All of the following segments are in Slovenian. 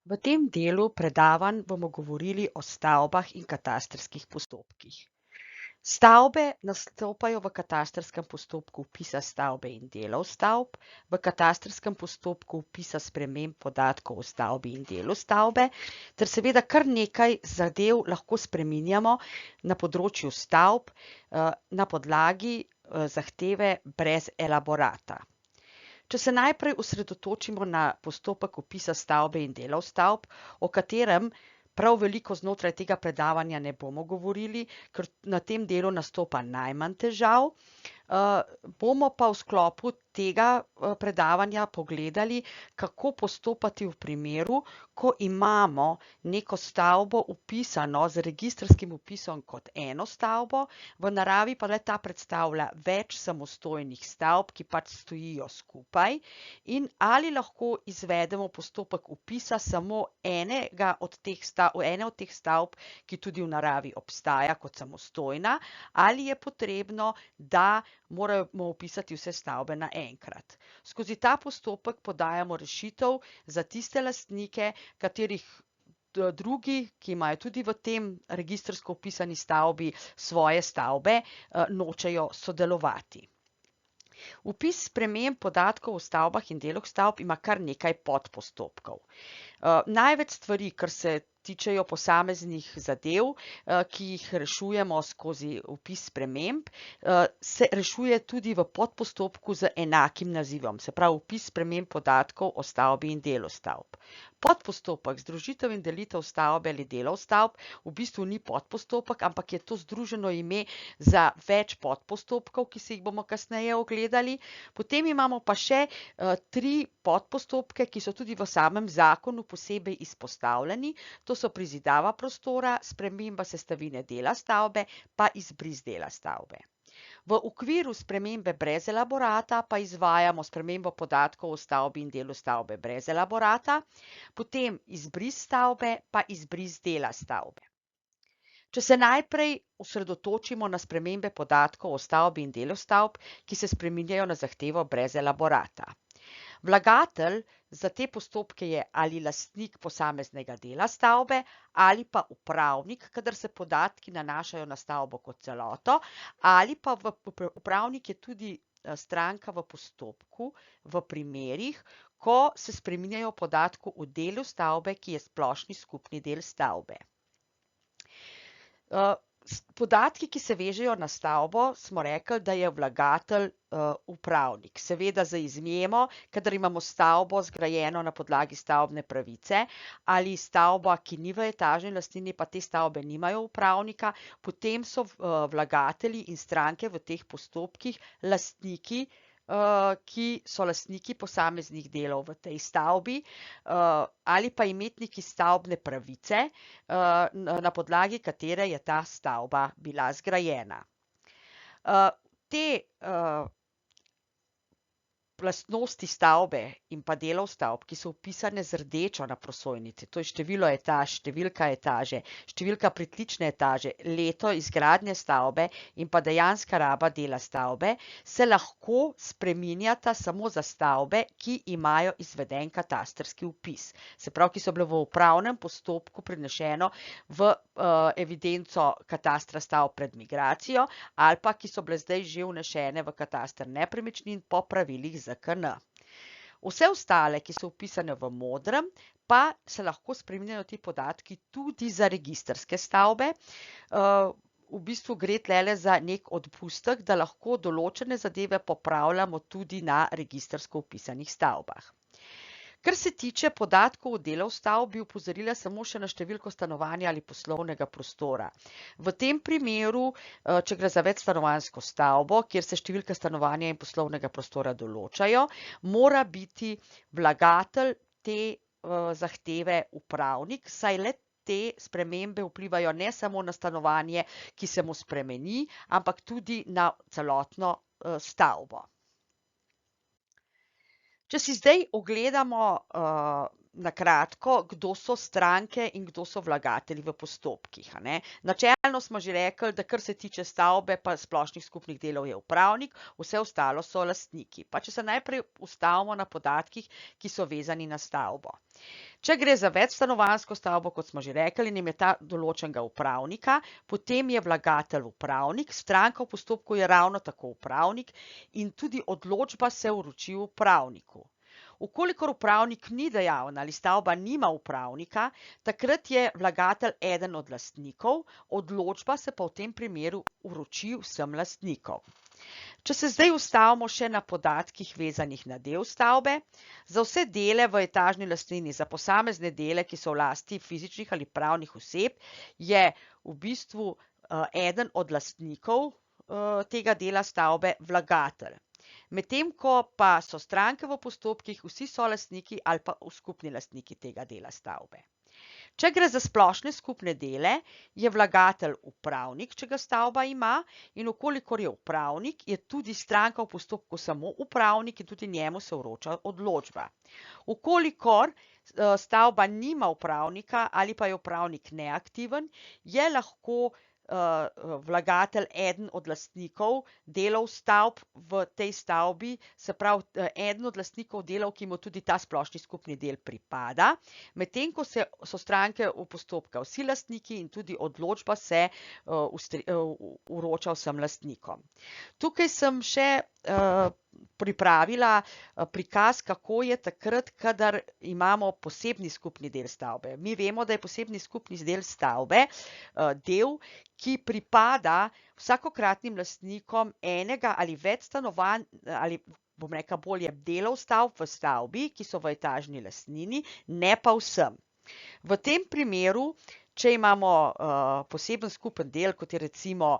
V tem delu predavanj bomo govorili o stavbah in katastrskih postopkih. Stavbe nastopajo v katastrskem postopku vpisa stavbe in delov stavb, v katastrskem postopku vpisa sprememb podatkov o stavbi in delu stavbe, ter seveda kar nekaj zadev lahko spreminjamo na področju stavb na podlagi zahteve brez elaborata. Če se najprej osredotočimo na postopek vpisa stavbe in delov stavb, o katerem prav veliko znotraj tega predavanja ne bomo govorili, ker na tem delu nastopa najmanj težav, bomo pa v sklopu tega predavanja pogledali, kako postopati v primeru, ko imamo neko stavbo vpisano z registrskim vpisom kot eno stavbo, v naravi pa le-ta predstavlja več samostojnih stavb, ki pač stojijo skupaj, in ali lahko izvedemo postopek vpisa samo ene od teh stavb, ki tudi v naravi obstaja kot samostojna, ali je potrebno, da moramo vpisati vse stavbe naenkrat. Skozi ta postopek podajamo rešitev za tiste lastnike, katerih drugi, ki imajo tudi v tem registrsko vpisani stavbi svoje stavbe, nočejo sodelovati. Vpis sprememb podatkov o stavbah in delih stavb ima kar nekaj podpostopkov. Največ stvari, kar se tičejo posameznih zadev, ki jih rešujemo skozi vpis sprememb, se rešuje tudi v podpostopku z enakim nazivom, se pravi vpis sprememb podatkov o stavbi in delu stavb. Podpostopek združitev in delitev stavbe ali delov stavb v bistvu ni podpostopek, ampak je to združeno ime za več podpostopkov, ki si jih bomo kasneje ogledali. Potem imamo pa še 3 podpostopke, ki so tudi v samem zakonu posebej izpostavljeni. To so prizidava prostora, sprememba sestavine dela stavbe, pa izbris dela stavbe. V okviru spremembe brez elaborata pa izvajamo spremembo podatkov o stavbi in delu stavbe brez elaborata, potem izbris stavbe, pa izbris dela stavbe. Če se najprej osredotočimo na spremembe podatkov o stavbi in delu stavb, ki se spreminjajo na zahtevo brez elaborata. Vlagatelj za te postopke je ali lastnik posameznega dela stavbe ali pa upravnik, kadar se podatki nanašajo na stavbo kot celoto, ali pa upravnik je tudi stranka v postopku v primerih, ko se spreminjajo podatki o delu stavbe, ki je splošni skupni del stavbe. Podatki, ki se vežejo na stavbo, smo rekli, da je vlagatelj upravnik. Seveda z izjemo, kadar imamo stavbo zgrajeno na podlagi stavbne pravice ali stavba, ki ni v etažni lastnini, pa te stavbe nimajo upravnika, potem so vlagatelji in stranke v teh postopkih lastniki, ki so lastniki posameznih delov v tej stavbi ali pa imetniki stavbne pravice, na podlagi katere je ta stavba bila zgrajena. Te lastnosti stavbe in pa delov stavb, ki so vpisane z rdečo na prosojnici, to je število etaž, številka etaže, številka pritlične etaže, leto izgradnje stavbe in pa dejanska raba dela stavbe, se lahko spreminjata samo za stavbe, ki imajo izveden katastrski vpis. Se pravi, ki so bile v upravnem postopku prenešeno v evidenco katastra stavb pred migracijo ali pa ki so bile zdaj že vnešene v kataster nepremičnin po pravilih ZKN. Vse ostale, ki so vpisane v modrem, pa se lahko spreminjajo ti podatki tudi za registrske stavbe. V bistvu gre tlele za nek odpustek, da lahko določene zadeve popravljamo tudi na registrsko vpisanih stavbah. Kar se tiče podatkov o delov stavb, bi opozorila samo še na številko stanovanja ali poslovnega prostora. V tem primeru, če gre za večstanovanjsko stavbo, kjer se številka stanovanja in poslovnega prostora določajo, mora biti vlagatelj te zahteve upravnik, saj le te spremembe vplivajo ne samo na stanovanje, ki se mu spremeni, ampak tudi na celotno stavbo. Če si zdaj ogledamo na kratko, kdo so stranke in kdo so vlagatelji v postopkih. A ne. Načelno smo že rekli, da kar se tiče stavbe pa splošnih skupnih delov je upravnik, vse ostalo so lastniki. Pa če se najprej ustavimo na podatkih, ki so vezani na stavbo. Če gre za večstanovanjsko stavbo, kot smo že rekli, in je ta določenega upravnika, potem je vlagatelj upravnik, stranka v postopku je ravno tako upravnik in tudi odločba se vroči upravniku. Vkolikor upravnik ni dejaven ali stavba nima upravnika, takrat je vlagatelj eden od lastnikov, odločba se pa v tem primeru vroči vsem lastnikom. Če se zdaj ustavimo še na podatkih vezanih na del stavbe, za vse dele v etažni lastnini, za posamezne dele, ki so v lasti fizičnih ali pravnih oseb, je v bistvu eden od lastnikov tega dela stavbe vlagatelj. Medtem ko pa so stranke v postopkih vsi solastniki ali pa skupni lastniki tega dela stavbe. Če gre za splošne skupne dele, je vlagatelj upravnik, če ga stavba ima, in vkolikor je upravnik, je tudi stranka v postopku samo upravnik in tudi njemu se vroča odločba. Vkolikor stavba nima upravnika ali pa je upravnik neaktiven, je lahko vlagatelj eden od lastnikov delov stavb v tej stavbi, se pravi eden od lastnikov delov, ki mu tudi ta splošni skupni del pripada, medtem ko so stranke v postopku vsi lastniki in tudi odločba se vroča vsem lastnikom. Tukaj sem še pripravila prikaz, kako je takrat, kadar imamo posebni skupni del stavbe. Mi vemo, da je posebni skupni del stavbe del, ki pripada vsakokratnim lastnikom enega ali več stanovanj ali bom rekla bolje delov stavb v stavbi, ki so v etažni lastnini, ne pa vsem. V tem primeru, če imamo poseben skupen del, kot je recimo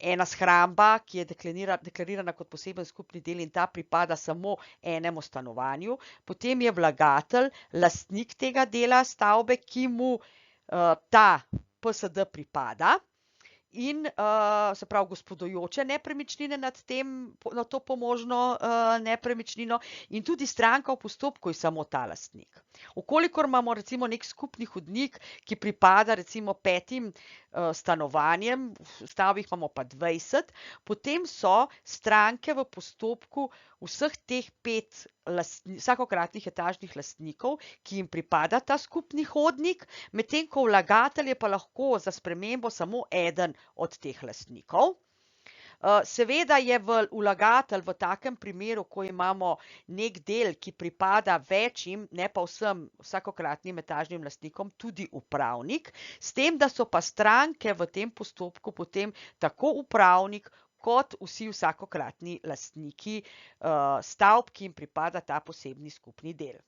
ena shramba, ki je deklarirana kot poseben skupni del in ta pripada samo enemu stanovanju, potem je vlagatelj lastnik tega dela stavbe, ki mu ta PSD pripada in se pravi gospodujoče nepremičnine nad to pomožno nepremičnino in tudi stranka v postopku je samo ta lastnik. Vkolikor imamo recimo nek skupni hodnik, ki pripada recimo 5 stanovanjem, v stavbih imamo pa 20, potem so stranke v postopku vseh teh 5 vsakokratnih etažnih lastnikov, ki jim pripada ta skupni hodnik, medtem ko vlagatelj je pa lahko za spremembo samo eden od teh lastnikov. Seveda je vlagatelj v takem primeru, ko imamo nek del, ki pripada večjim, ne pa vsem vsakokratnim etažnim lastnikom, tudi upravnik, s tem, da so pa stranke v tem postopku potem tako upravnik kot vsi vsakokratni lastniki stavb, ki jim pripada ta posebni skupni del.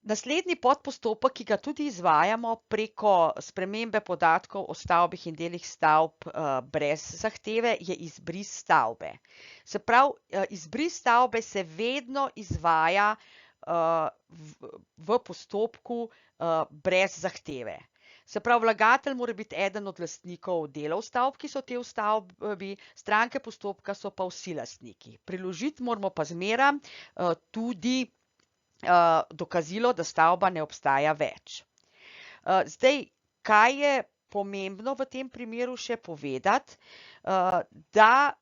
Naslednji podpostopek, ki ga tudi izvajamo preko spremembe podatkov o stavbih in delih stavb brez zahteve, je izbris stavbe. Se pravi, izbris stavbe se vedno izvaja v postopku brez zahteve. Se pravi, vlagatelj mora biti eden od lastnikov delov stavb, ki so te v stavbi, stranke postopka so pa vsi lastniki. Priložiti moramo pa zmeraj tudi dokazilo, da stavba ne obstaja več. Zdaj, kaj je pomembno v tem primeru še povedati, da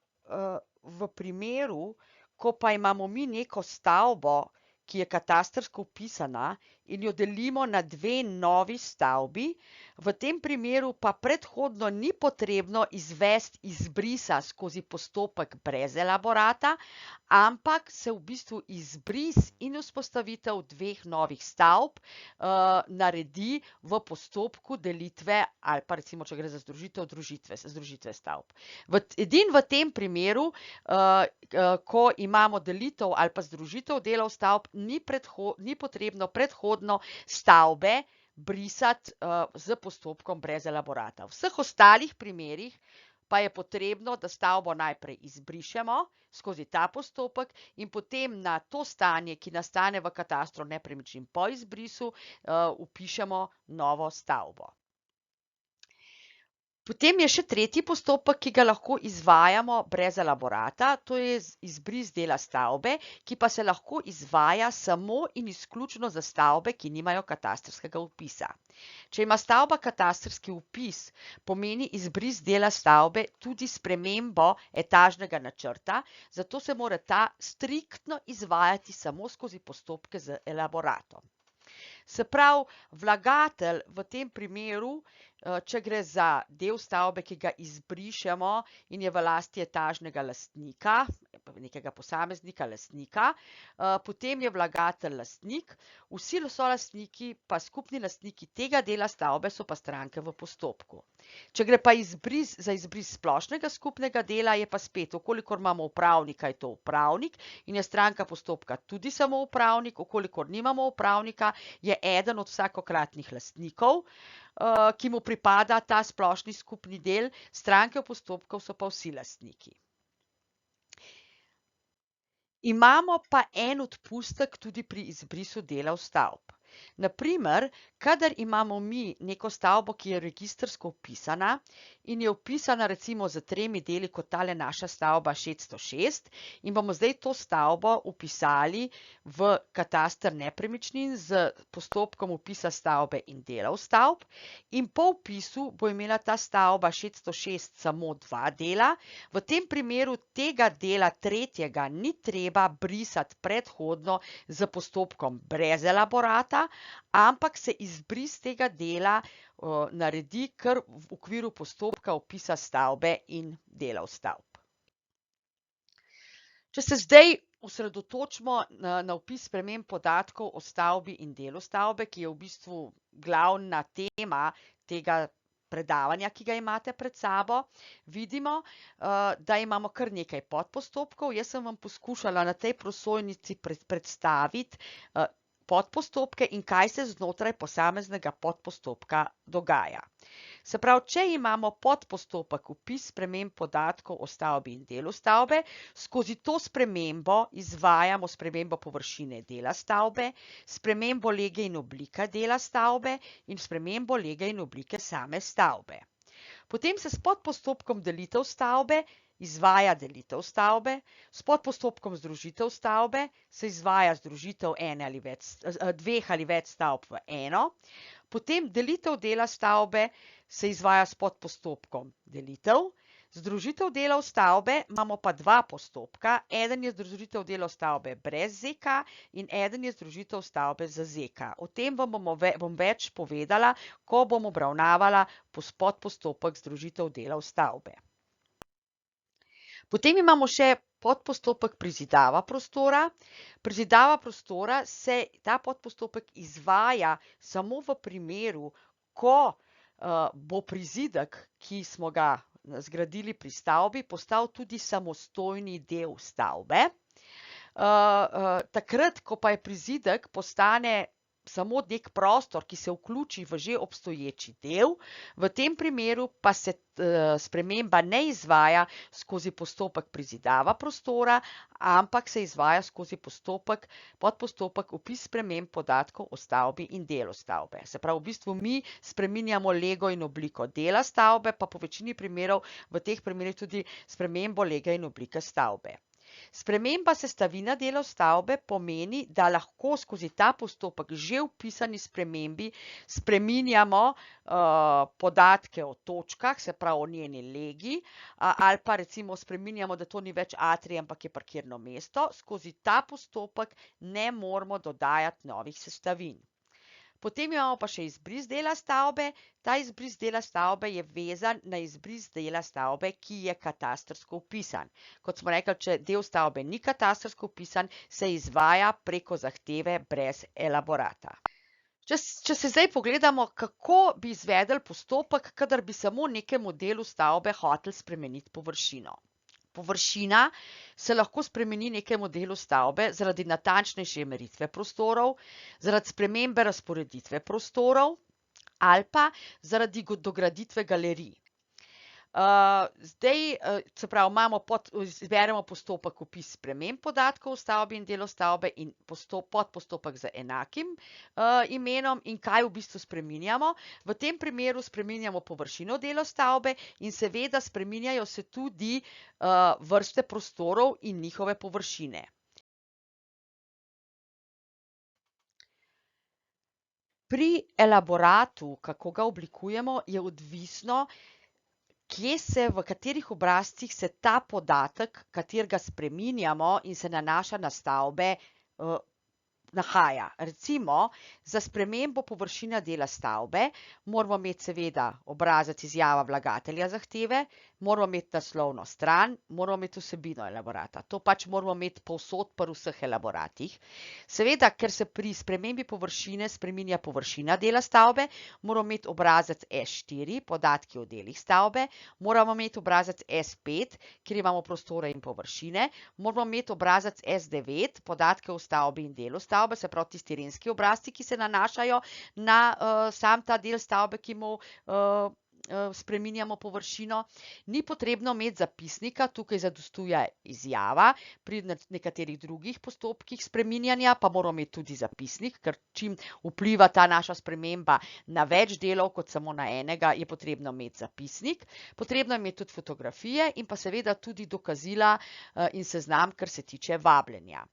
v primeru, ko pa imamo mi neko stavbo, ki je katastrsko vpisana in jo delimo na 2 novi stavbi, v tem primeru pa predhodno ni potrebno izvesti izbrisa skozi postopek brez elaborata, ampak se v bistvu izbris in vzpostavitev 2 novih stavb naredi v postopku delitve ali pa recimo, če gre za združitve stavb. Edino v tem primeru, ko imamo delitev ali pa združitev delov stavb, ni potrebno predhodno stavbe brisati z postopkom brez elaborata. V vseh ostalih primerih pa je potrebno, da stavbo najprej izbrišemo skozi ta postopek in potem na to stanje, ki nastane v katastru nepremičnin po izbrisu, vpišemo novo stavbo. Potem je še tretji postopek, ki ga lahko izvajamo brez elaborata, to je izbris dela stavbe, ki pa se lahko izvaja samo in izključno za stavbe, ki nimajo katastrskega vpisa. Če ima stavba katastrski vpis, pomeni izbris dela stavbe tudi spremembo etažnega načrta, zato se mora ta striktno izvajati samo skozi postopke z elaboratom. Se pravi, vlagatelj v tem primeru, če gre za del stavbe, ki ga izbrišemo in je v lasti etažnega lastnika, nekega posameznika lastnika, potem je vlagatelj lastnik, vsi solastniki pa skupni lastniki tega dela stavbe so pa stranke v postopku. Če gre pa za izbris splošnega skupnega dela, je pa spet, okolikor imamo upravnika, je to upravnik in je stranka postopka tudi samo upravnik, okolikor nimamo upravnika, je eden od vsakokratnih lastnikov, ki mu pripada ta splošni skupni del, stranke v postopku so pa vsi lastniki. Imamo pa en odpustek tudi pri izbrisu delov stavb. Naprimer, kadar imamo mi neko stavbo, ki je registrsko vpisana in je vpisana recimo z 3 deli kot tale naša stavba 606 in bomo zdaj to stavbo vpisali v kataster nepremičnin z postopkom vpisa stavbe in delov stavb in po vpisu bo imela ta stavba 606 samo 2 dela. V tem primeru tega dela tretjega ni treba brisati predhodno z postopkom brez elaborata, ampak se izbris tega dela naredi kar v okviru postopka vpisa stavbe in delov stavb. Če se zdaj osredotočimo na vpis sprememb podatkov o stavbi in delu stavbe, ki je v bistvu glavna tema tega predavanja, ki ga imate pred sabo, vidimo, da imamo kar nekaj podpostopkov. Jaz sem vam poskušala na tej prosojnici predstaviti podpostopke in kaj se znotraj posameznega podpostopka dogaja. Se pravi, če imamo podpostopek vpis sprememb podatkov o stavbi in delu stavbe, skozi to spremembo izvajamo spremembo površine dela stavbe, spremembo lege in oblika dela stavbe in spremembo lege in oblike same stavbe. Potem se s podpostopkom delitev stavbe izvaja delitev stavbe, s podpostopkom združitev stavbe se izvaja združitev 2 ali več stavb v eno, potem delitev dela stavbe se izvaja s podpostopkom delitev, združitev delov stavbe imamo pa 2 postopka, eden je združitev delov stavbe brez ZK in eden je združitev stavbe z ZK. O tem bom več povedala, ko bom obravnavala podpostopek združitev delov stavbe. Potem imamo še podpostopek prizidava prostora. Prizidava prostora se ta podpostopek izvaja samo v primeru, ko bo prizidek, ki smo ga zgradili pri stavbi, postal tudi samostojni del stavbe. Takrat, ko pa je prizidek postane samo nek prostor, ki se vključi v že obstoječi del, v tem primeru pa se sprememba ne izvaja skozi postopek prizidava prostora, ampak se izvaja skozi podpostopek vpis sprememb podatkov o stavbi in delu stavbe. Se pravi, v bistvu mi spreminjamo lego in obliko dela stavbe, pa po večini primerov v teh primerih tudi spremembo lege in oblike stavbe. Sprememba sestavine delov stavbe pomeni, da lahko skozi ta postopek že vpisani spremembi spreminjamo podatke o točkah, se pravi o njeni legi, ali pa recimo spreminjamo, da to ni več atrij, ampak je parkirno mesto. Skozi ta postopek ne moramo dodajati novih sestavin. Potem imamo pa še izbris dela stavbe. Ta izbris dela stavbe je vezan na izbris dela stavbe, ki je katastrsko vpisan. Kot smo rekli, če del stavbe ni katastrsko vpisan, se izvaja preko zahteve brez elaborata. Če se zdaj pogledamo, kako bi izvedli postopek, kadar bi samo nekemu delu stavbe hoteli spremeniti površino. Površina se lahko spremeni nekemu delu stavbe zaradi natančnejše meritve prostorov, zaradi spremembe razporeditve prostorov ali pa zaradi dograditve galerij. Zdaj, se pravi, izberemo postopek vpis sprememb podatkov v stavbi in delu stavbe in podpostopek z enakim imenom in kaj v bistvu spreminjamo. V tem primeru spreminjamo površino dela stavbe in seveda spreminjajo se tudi vrste prostorov in njihove površine. Pri elaboratu, kako ga oblikujemo, je odvisno, v katerih obrazcih se ta podatek, katerega spreminjamo in se nanaša na stavbe, nahaja. Recimo, za spremembo površine dela stavbe moramo imeti seveda obrazec izjava vlagatelja zahteve, moramo imeti naslovno stran, moramo imeti vsebino elaborata. To pač moramo imeti povsod pri vseh elaboratih. Seveda, ker se pri spremembi površine spreminja površina dela stavbe, moramo imeti obrazec S4, podatki o delih stavbe, moramo imeti obrazec S5, kjer imamo prostore in površine, moramo imeti obrazec S9, podatke o stavbi in delu stavbe, se pravi tisti terenski obrazci, ki se nanašajo na sam ta del stavbe, ki mu spreminjamo površino. Ni potrebno imeti zapisnika, tukaj zadostuje izjava, pri nekaterih drugih postopkih spreminjanja pa moramo imeti tudi zapisnik, ker čim vpliva ta naša sprememba na več delov kot samo na enega, je potrebno imeti zapisnik. Potrebno je imeti tudi fotografije in pa seveda tudi dokazila in seznam, kar se tiče vabljenja.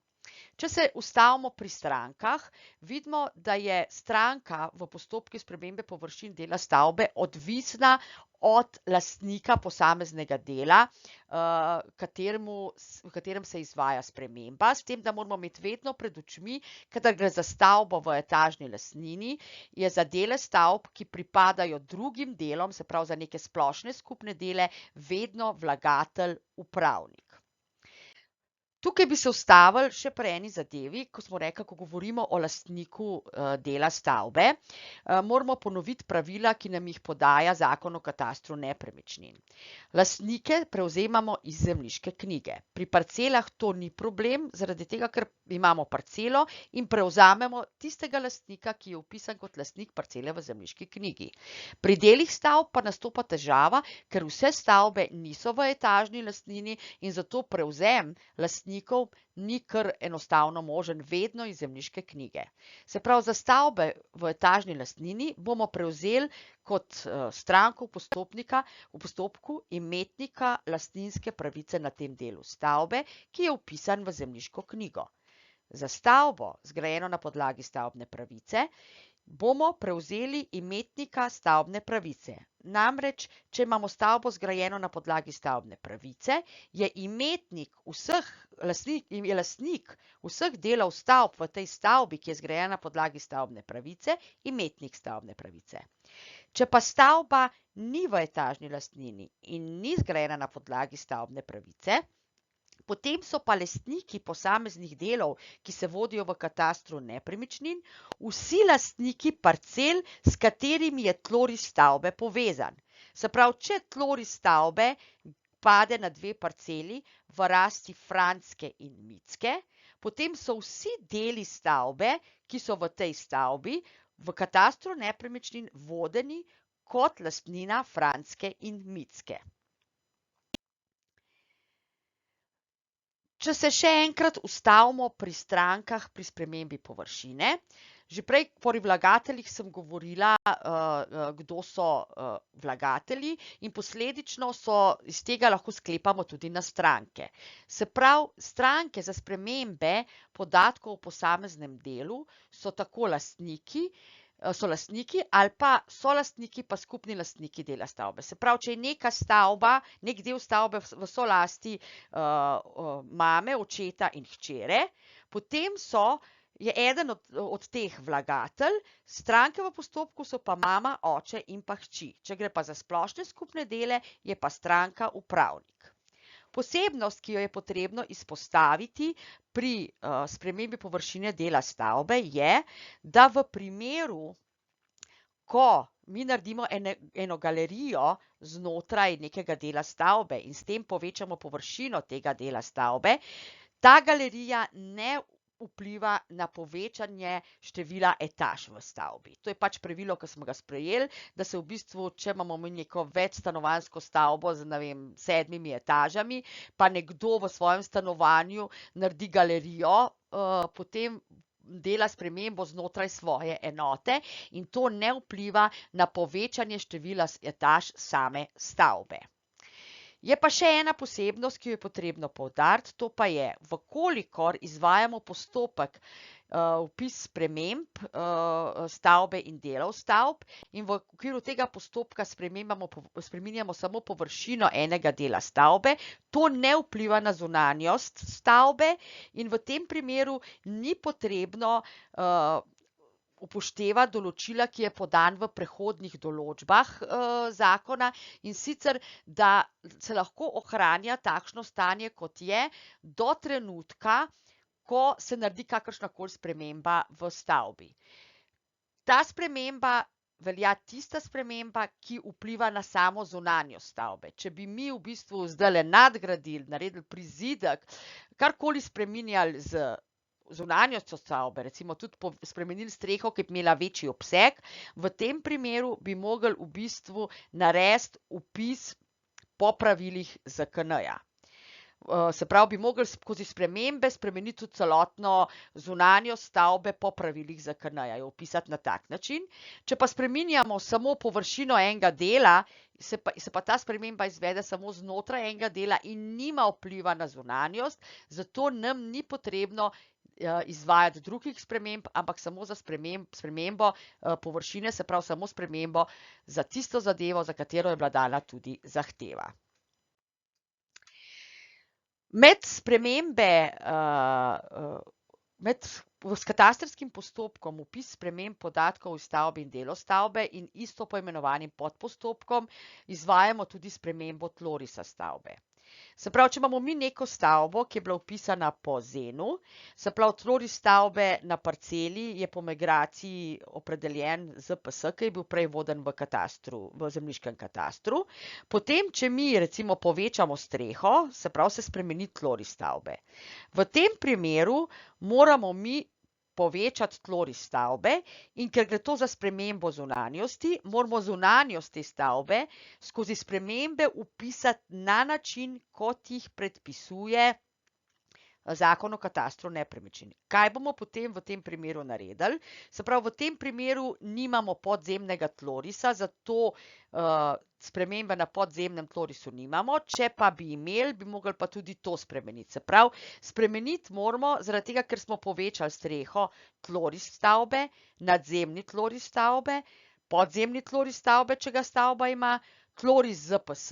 Če se ustavimo pri strankah, vidimo, da je stranka v postopku spremembe površin dela stavbe odvisna od lastnika posameznega dela, v katerem se izvaja sprememba, s tem, da moramo imeti vedno pred očmi, kadar gre za stavbo v etažni lastnini, je za dele stavb, ki pripadajo drugim delom, se pravi za neke splošne skupne dele, vedno vlagatelj upravnik. Tukaj bi se ustavili še pri eni zadevi, ko smo rekli, ko govorimo o lastniku dela stavbe, moramo ponoviti pravila, ki nam jih podaja Zakon o katastru nepremičnin. Lastnike prevzemamo iz zemljiške knjige. Pri parcelah to ni problem, zaradi tega, ker imamo parcelo in prevzamemo tistega lastnika, ki je vpisan kot lastnik parcele v zemljiški knjigi. Pri delih stavb pa nastopa težava, ker vse stavbe niso v etažni lastnini in zato prevzem lastnikov ni kar enostavno možen vedno iz zemljiške knjige. Se pravi, za stavbe v etažni lastnini bomo prevzeli kot stranko v postopku imetnika lastninske pravice na tem delu stavbe, ki je vpisan v zemljiško knjigo. Za stavbo, zgrajeno na podlagi stavbne pravice, bomo prevzeli imetnika stavbne pravice. Namreč, če imamo stavbo zgrajeno na podlagi stavbne pravice, je lastnik vseh delov stavb v tej stavbi, ki je zgrajena na podlagi stavbne pravice, imetnik stavbne pravice. Če pa stavba ni v etažni lastnini in ni zgrajena na podlagi stavbne pravice, potem so pa lastniki posameznih delov, ki se vodijo v katastru nepremičnin, vsi lastniki parcel, s katerimi je tloris stavbe povezan. Se pravi, če tloris stavbe pade na dve parceli v rasti Franske in Micke, potem so vsi deli stavbe, ki so v tej stavbi, v katastru nepremičnin vodeni kot lastnina Franske in Micke. Če se še enkrat ustavimo pri strankah pri spremembi površine, že prej pri vlagateljih sem govorila, kdo so vlagatelji in posledično iz tega lahko sklepamo tudi na stranke. Se pravi, stranke za spremembe podatkov v posameznem delu so tako lastniki ali pa solastniki pa skupni lastniki dela stavbe. Se pravi, če je neka stavba, nek del stavbe v solasti mame, očeta in hčere, potem je eden od teh vlagatelj, stranke v postopku so pa mama, oče in pa hči. Če gre pa za splošne skupne dele, je pa stranka upravnik. Posebnost, ki jo je potrebno izpostaviti pri spremembi površine dela stavbe, je, da v primeru, ko mi naredimo eno galerijo znotraj nekega dela stavbe in s tem povečamo površino tega dela stavbe, ta galerija ne vpliva na povečanje števila etaž v stavbi. To je pač pravilo, ki smo ga sprejeli, da se v bistvu, če imamo mi neko večstanovanjsko stavbo z, 7 etažami, pa nekdo v svojem stanovanju naredi galerijo, potem dela spremembo znotraj svoje enote in to ne vpliva na povečanje števila etaž same stavbe. Je pa še ena posebnost, ki jo je potrebno poudariti, to pa je, vkolikor izvajamo postopek vpis sprememb stavbe in delov stavb in v okviru tega postopka spreminjamo samo površino enega dela stavbe, to ne vpliva na zunanjost stavbe in v tem primeru ni potrebno upošteva določila, ki je podan v prehodnih določbah zakona in sicer, da se lahko ohranja takšno stanje, kot je, do trenutka, ko se naredi kakršnakoli sprememba v stavbi. Ta sprememba velja tista sprememba, ki vpliva na samo zunanjost stavbe. Če bi mi v bistvu zdajle nadgradili, naredili prizidek, karkoli spreminjali z zunanjostjo stavbe, recimo tudi spremenili streho, ki bi imela večji obseg, v tem primeru bi mogli v bistvu narediti vpis po pravilih ZKN-ja. Se pravi, bi mogli skozi spremembe spremeniti tudi celotno zunanjost stavbe po pravilih ZKN-ja, jo vpisati na tak način. Če pa spreminjamo samo površino enega dela, se pa ta sprememba izvede samo znotraj enega dela in nima vpliva na zunanjost, zato nam ni potrebno izvajati drugih sprememb, ampak samo za spremembo površine, se pravi samo spremembo za tisto zadevo, za katero je bila dana tudi zahteva. S katastrskim postopkom vpis sprememb podatkov iz stavbe in delov stavbe in isto poimenovanim podpostopkom izvajamo tudi spremembo tlorisa stavbe. Se pravi, če imamo mi neko stavbo, ki je bila vpisana po ZEN-u, se pravi, tloris stavbe na parceli je po migraciji opredeljen ZPS, ki je bil prej voden v zemljiškem katastru. Potem, če mi recimo povečamo streho, se pravi, se spremeni tloris stavbe. V tem primeru moramo mi povečati tloris stavbe in ker gre to za spremembo zunanjosti, moramo zunanjost te stavbe skozi spremembe vpisati na način, kot jih predpisuje Zakon o katastru nepremičnin. Kaj bomo potem v tem primeru naredili? Se pravi, v tem primeru nimamo podzemnega tlorisa, zato spremembe na podzemnem tlorisu nimamo. Če pa bi imeli, bi mogli pa tudi to spremeniti. Se pravi, spremeniti moramo, zaradi tega, ker smo povečali streho, tloris stavbe, nadzemni tloris stavbe, podzemni tloris stavbe, če ga stavba ima, tloris ZPS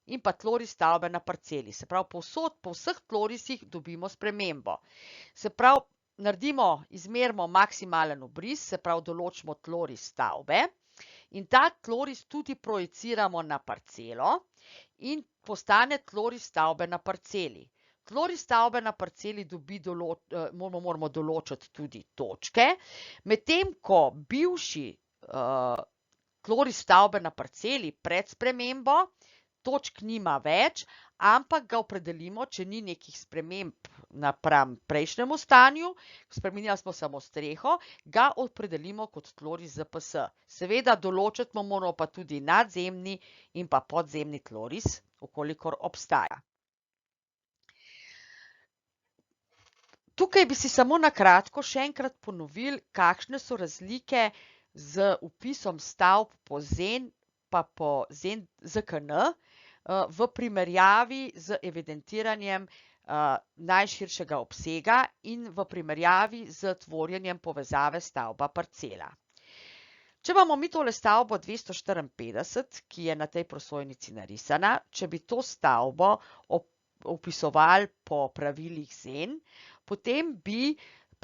in pa tloris stavbe na parceli. Se pravi, povsod, po vseh tlorisih dobimo spremembo. Se pravi, izmerimo maksimalen obris, se pravi, določimo tloris stavbe in ta tloris tudi projiciramo na parcelo in postane tloris stavbe na parceli. Tloris stavbe na parceli moramo določiti tudi točke, medtem ko bivši tloris stavbe na parceli pred spremembo točk nima več, ampak ga opredelimo, če ni nekih sprememb napram prejšnjemu stanju, spreminjali smo samo streho, ga opredelimo kot tloris ZPS. Seveda določiti moramo pa tudi nadzemni in pa podzemni tloris, vkolikor obstaja. Tukaj bi si samo na kratko še enkrat ponovili, kakšne so razlike z vpisom stavb po ZEN pa po ZKN, v primerjavi z evidentiranjem najširšega obsega in v primerjavi z tvorjenjem povezave stavba parcela. Če imamo mi tole stavbo 254, ki je na tej prosojnici narisana, če bi to stavbo vpisovali po pravilih ZEN, potem bi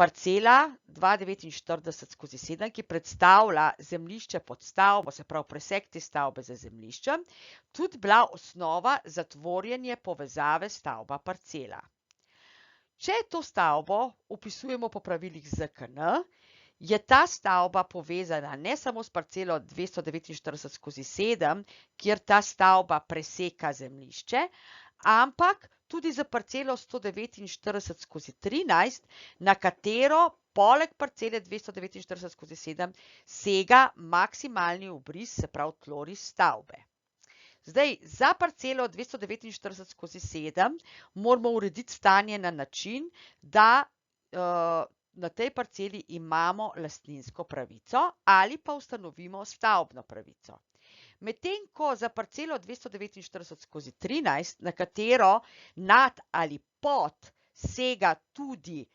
parcela 249/7, ki predstavlja zemljišče pod stavbo, se pravi presek te stavbe za zemljiščem, tudi bila osnova za tvorjenje povezave stavba parcela. Če to stavbo vpisujemo po pravilih ZKN, je ta stavba povezana ne samo s parcelo 249/7, kjer ta stavba preseka zemljišče, ampak tudi za parcelo 149/13, na katero poleg parcele 249/7 sega maksimalni obris, se pravi tloris stavbe. Zdaj, za parcelo 249/7 moramo urediti stanje na način, da na tej parceli imamo lastninsko pravico ali pa ustanovimo stavbno pravico. Medtem ko za parcelo 249/13, na katero nad ali pod sega tudi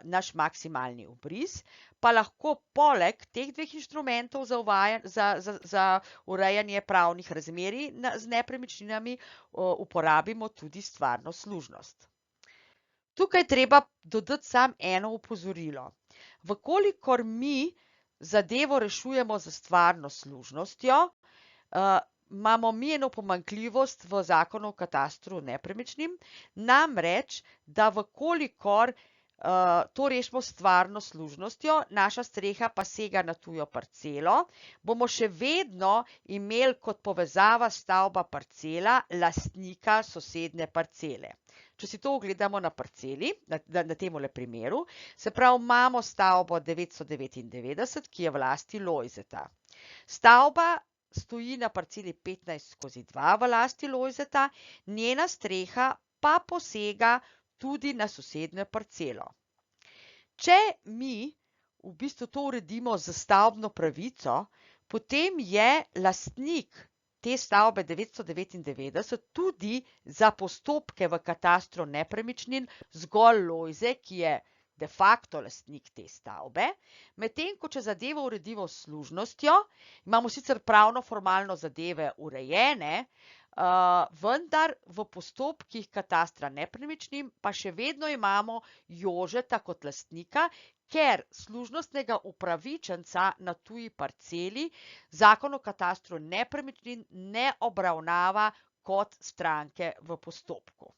naš maksimalni obris, pa lahko poleg teh dveh inštrumentov za urejanje pravnih razmerij z nepremičninami uporabimo tudi stvarno služnost. Tukaj treba dodati samo eno opozorilo. Vkolikor mi zadevo rešujemo z stvarno služnostjo, imamo mi eno pomanjkljivost v zakonu o katastru nepremičnin, namreč, da vkolikor to rešimo s stvarno služnostjo, naša streha pa sega na tujo parcelo, bomo še vedno imeli kot povezava stavba parcela lastnika sosednje parcele. Če si to ogledamo na parceli, na temule primeru, se pravi, imamo stavbo 999, ki je v lasti Lojzeta. Stavba stoji na parceli 15/2 v lasti Lojzeta, njena streha pa posega tudi na sosednjo parcelo. Če mi v bistvu to uredimo z stavbno pravico, potem je lastnik te stavbe 999 tudi za postopke v katastru nepremičnin zgolj Lojze, ki je de facto lastnik te stavbe, medtem ko če zadevo uredimo s služnostjo, imamo sicer pravno formalno zadeve urejene, vendar v postopkih katastra nepremičnin pa še vedno imamo Jožeta kot lastnika, ker služnostnega upravičenca na tuji parceli zakon o katastru nepremičnin ne obravnava kot stranke v postopku.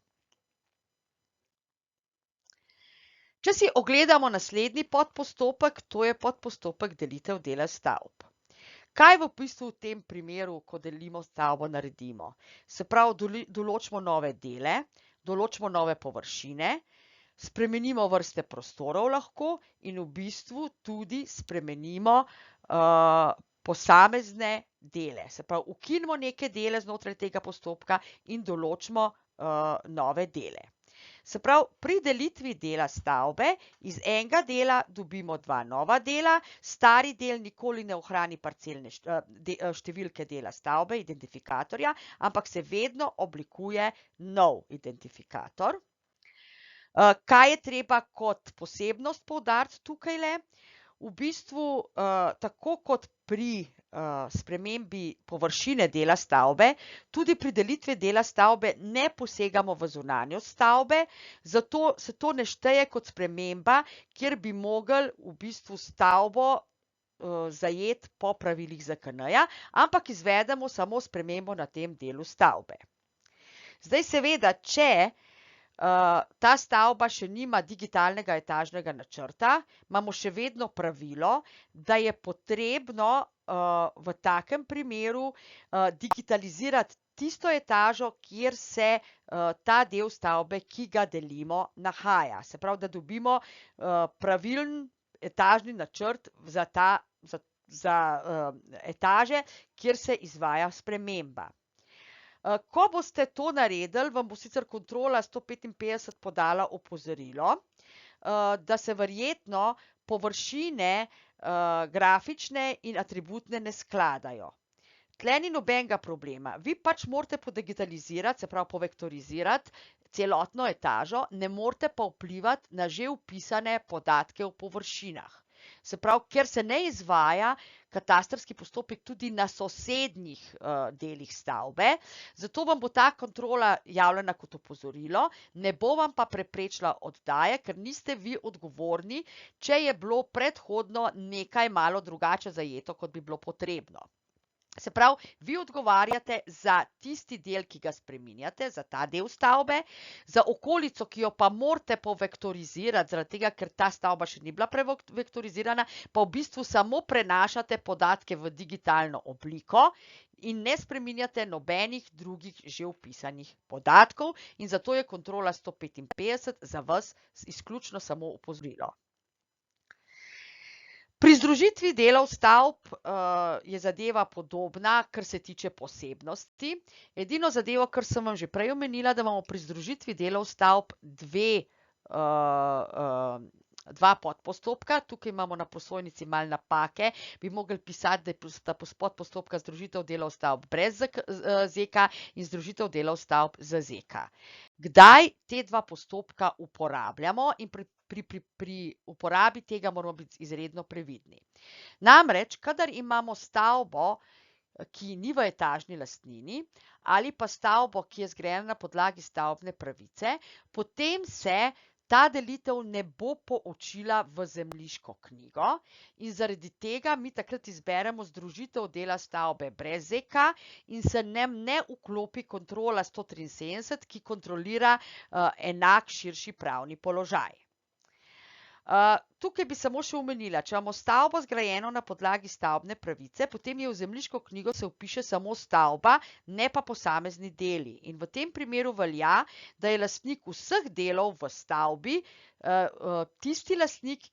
Če si ogledamo naslednji podpostopek, to je podpostopek delitev dela stavb. Kaj v bistvu v tem primeru, ko delimo stavbo, naredimo? Se pravi, določimo nove dele, določimo nove površine, spremenimo vrste prostorov lahko in v bistvu tudi spremenimo posamezne dele. Se pravi, ukinimo neke dele znotraj tega postopka in določimo nove dele. Se pravi, pri delitvi dela stavbe iz enega dela dobimo dva nova dela, stari del nikoli ne ohrani parcelne številke dela stavbe, identifikatorja, ampak se vedno oblikuje nov identifikator. Kaj je treba kot posebnost poudariti tukajle? V bistvu, tako kot pri spremembi površine dela stavbe, tudi pri delitvi dela stavbe ne posegamo v zunanjost stavbe, zato se to ne šteje kot sprememba, kjer bi mogli v bistvu stavbo zajeti po pravilih ZKN-ja, ampak izvedemo samo spremembo na tem delu stavbe. Zdaj seveda, če ta stavba še nima digitalnega etažnega načrta, imamo še vedno pravilo, da je potrebno v takem primeru digitalizirati tisto etažo, kjer se ta del stavbe, ki ga delimo, nahaja. Se pravi, da dobimo pravilen etažni načrt za etaže, kjer se izvaja sprememba. Ko boste to naredili, vam bo sicer kontrola 155 podala opozorilo, da se verjetno površine grafične in atributne ne skladajo. Tle ni nobenega problema. Vi pač morate podigitalizirati, se pravi povektorizirati celotno etažo, ne morete pa vplivati na že vpisane podatke o površinah. Se pravi, ker se ne izvaja katastrski postopek tudi na sosednjih delih stavbe, zato vam bo ta kontrola javljena kot opozorilo, ne bo vam pa preprečila oddaje, ker niste vi odgovorni, če je bilo predhodno nekaj malo drugače zajeto, kot bi bilo potrebno. Se pravi, vi odgovarjate za tisti del, ki ga spreminjate, za ta del stavbe, za okolico, ki jo pa morate povektorizirati, zaradi tega, ker ta stavba še ni bila prevektorizirana, pa v bistvu samo prenašate podatke v digitalno obliko in ne spreminjate nobenih drugih že vpisanih podatkov in zato je kontrola 155 za vas izključno samo opozorilo. Pri združitvi delov stavb je zadeva podobna, kar se tiče posebnosti. Edino zadevo, kar sem vam že prej omenila, da imamo pri združitvi delov stavb dva podpostopka. Tukaj imamo na prosojnici malo napake. Bi mogli pisati, da sta podpostopka združitev delov stavb brez ZK in združitev delov stavb z ZK. Kdaj te dva postopka uporabljamo in pri uporabi tega moramo biti izredno previdni. Namreč, kadar imamo stavbo, ki ni v etažni lastnini ali pa stavbo, ki je zgrajena na podlagi stavbne pravice, potem se ta delitev ne bo poočila v zemljiško knjigo in zaradi tega mi takrat izberemo združitev dela stavbe brez ZK in se nam ne vklopi kontrola 173, ki kontrolira enak širši pravni položaj. Tukaj bi samo še omenila, če imamo stavbo zgrajeno na podlagi stavbne pravice, potem je v zemljiško knjigo se vpiše samo stavba, ne pa posamezni deli. In v tem primeru velja, da je lastnik vseh delov v stavbi tisti lastnik,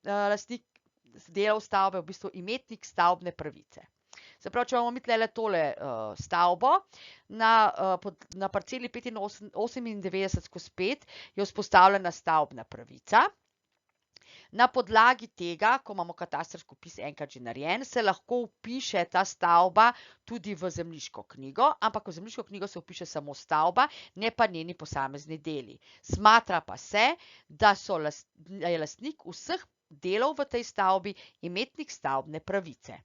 lastnik delov stavbe, v bistvu imetnik stavbne pravice. Se pravi, če imamo mi tule tole stavbo na parceli 98/5 je vzpostavljena stavbna pravica. Na podlagi tega, ko imamo katastrski vpis enkrat že narejen, se lahko vpiše ta stavba tudi v zemljiško knjigo, ampak v zemljiško knjigo se vpiše samo stavba, ne pa njeni posamezni deli. Smatra pa se, da je lastnik vseh delov v tej stavbi imetnik stavbne pravice.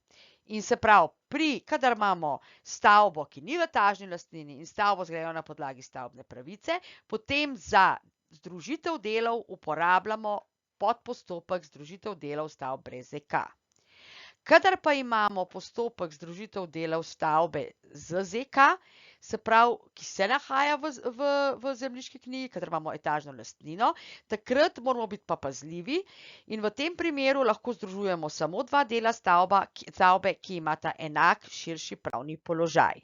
In se pravi, kadar imamo stavbo, ki ni v etažni lastnini in stavbo zgrajeno na podlagi stavbne pravice, potem za združitev delov uporabljamo podpostopek združitev delov stavb brez ZK. Kadar pa imamo postopek združitev delov stavbe z ZK, se pravi, ki se nahaja v zemljiški knjigi, kadar imamo etažno lastnino, takrat moramo biti pa pazljivi in v tem primeru lahko združujemo samo dva dela stavbe, ki imata enak širši pravni položaj.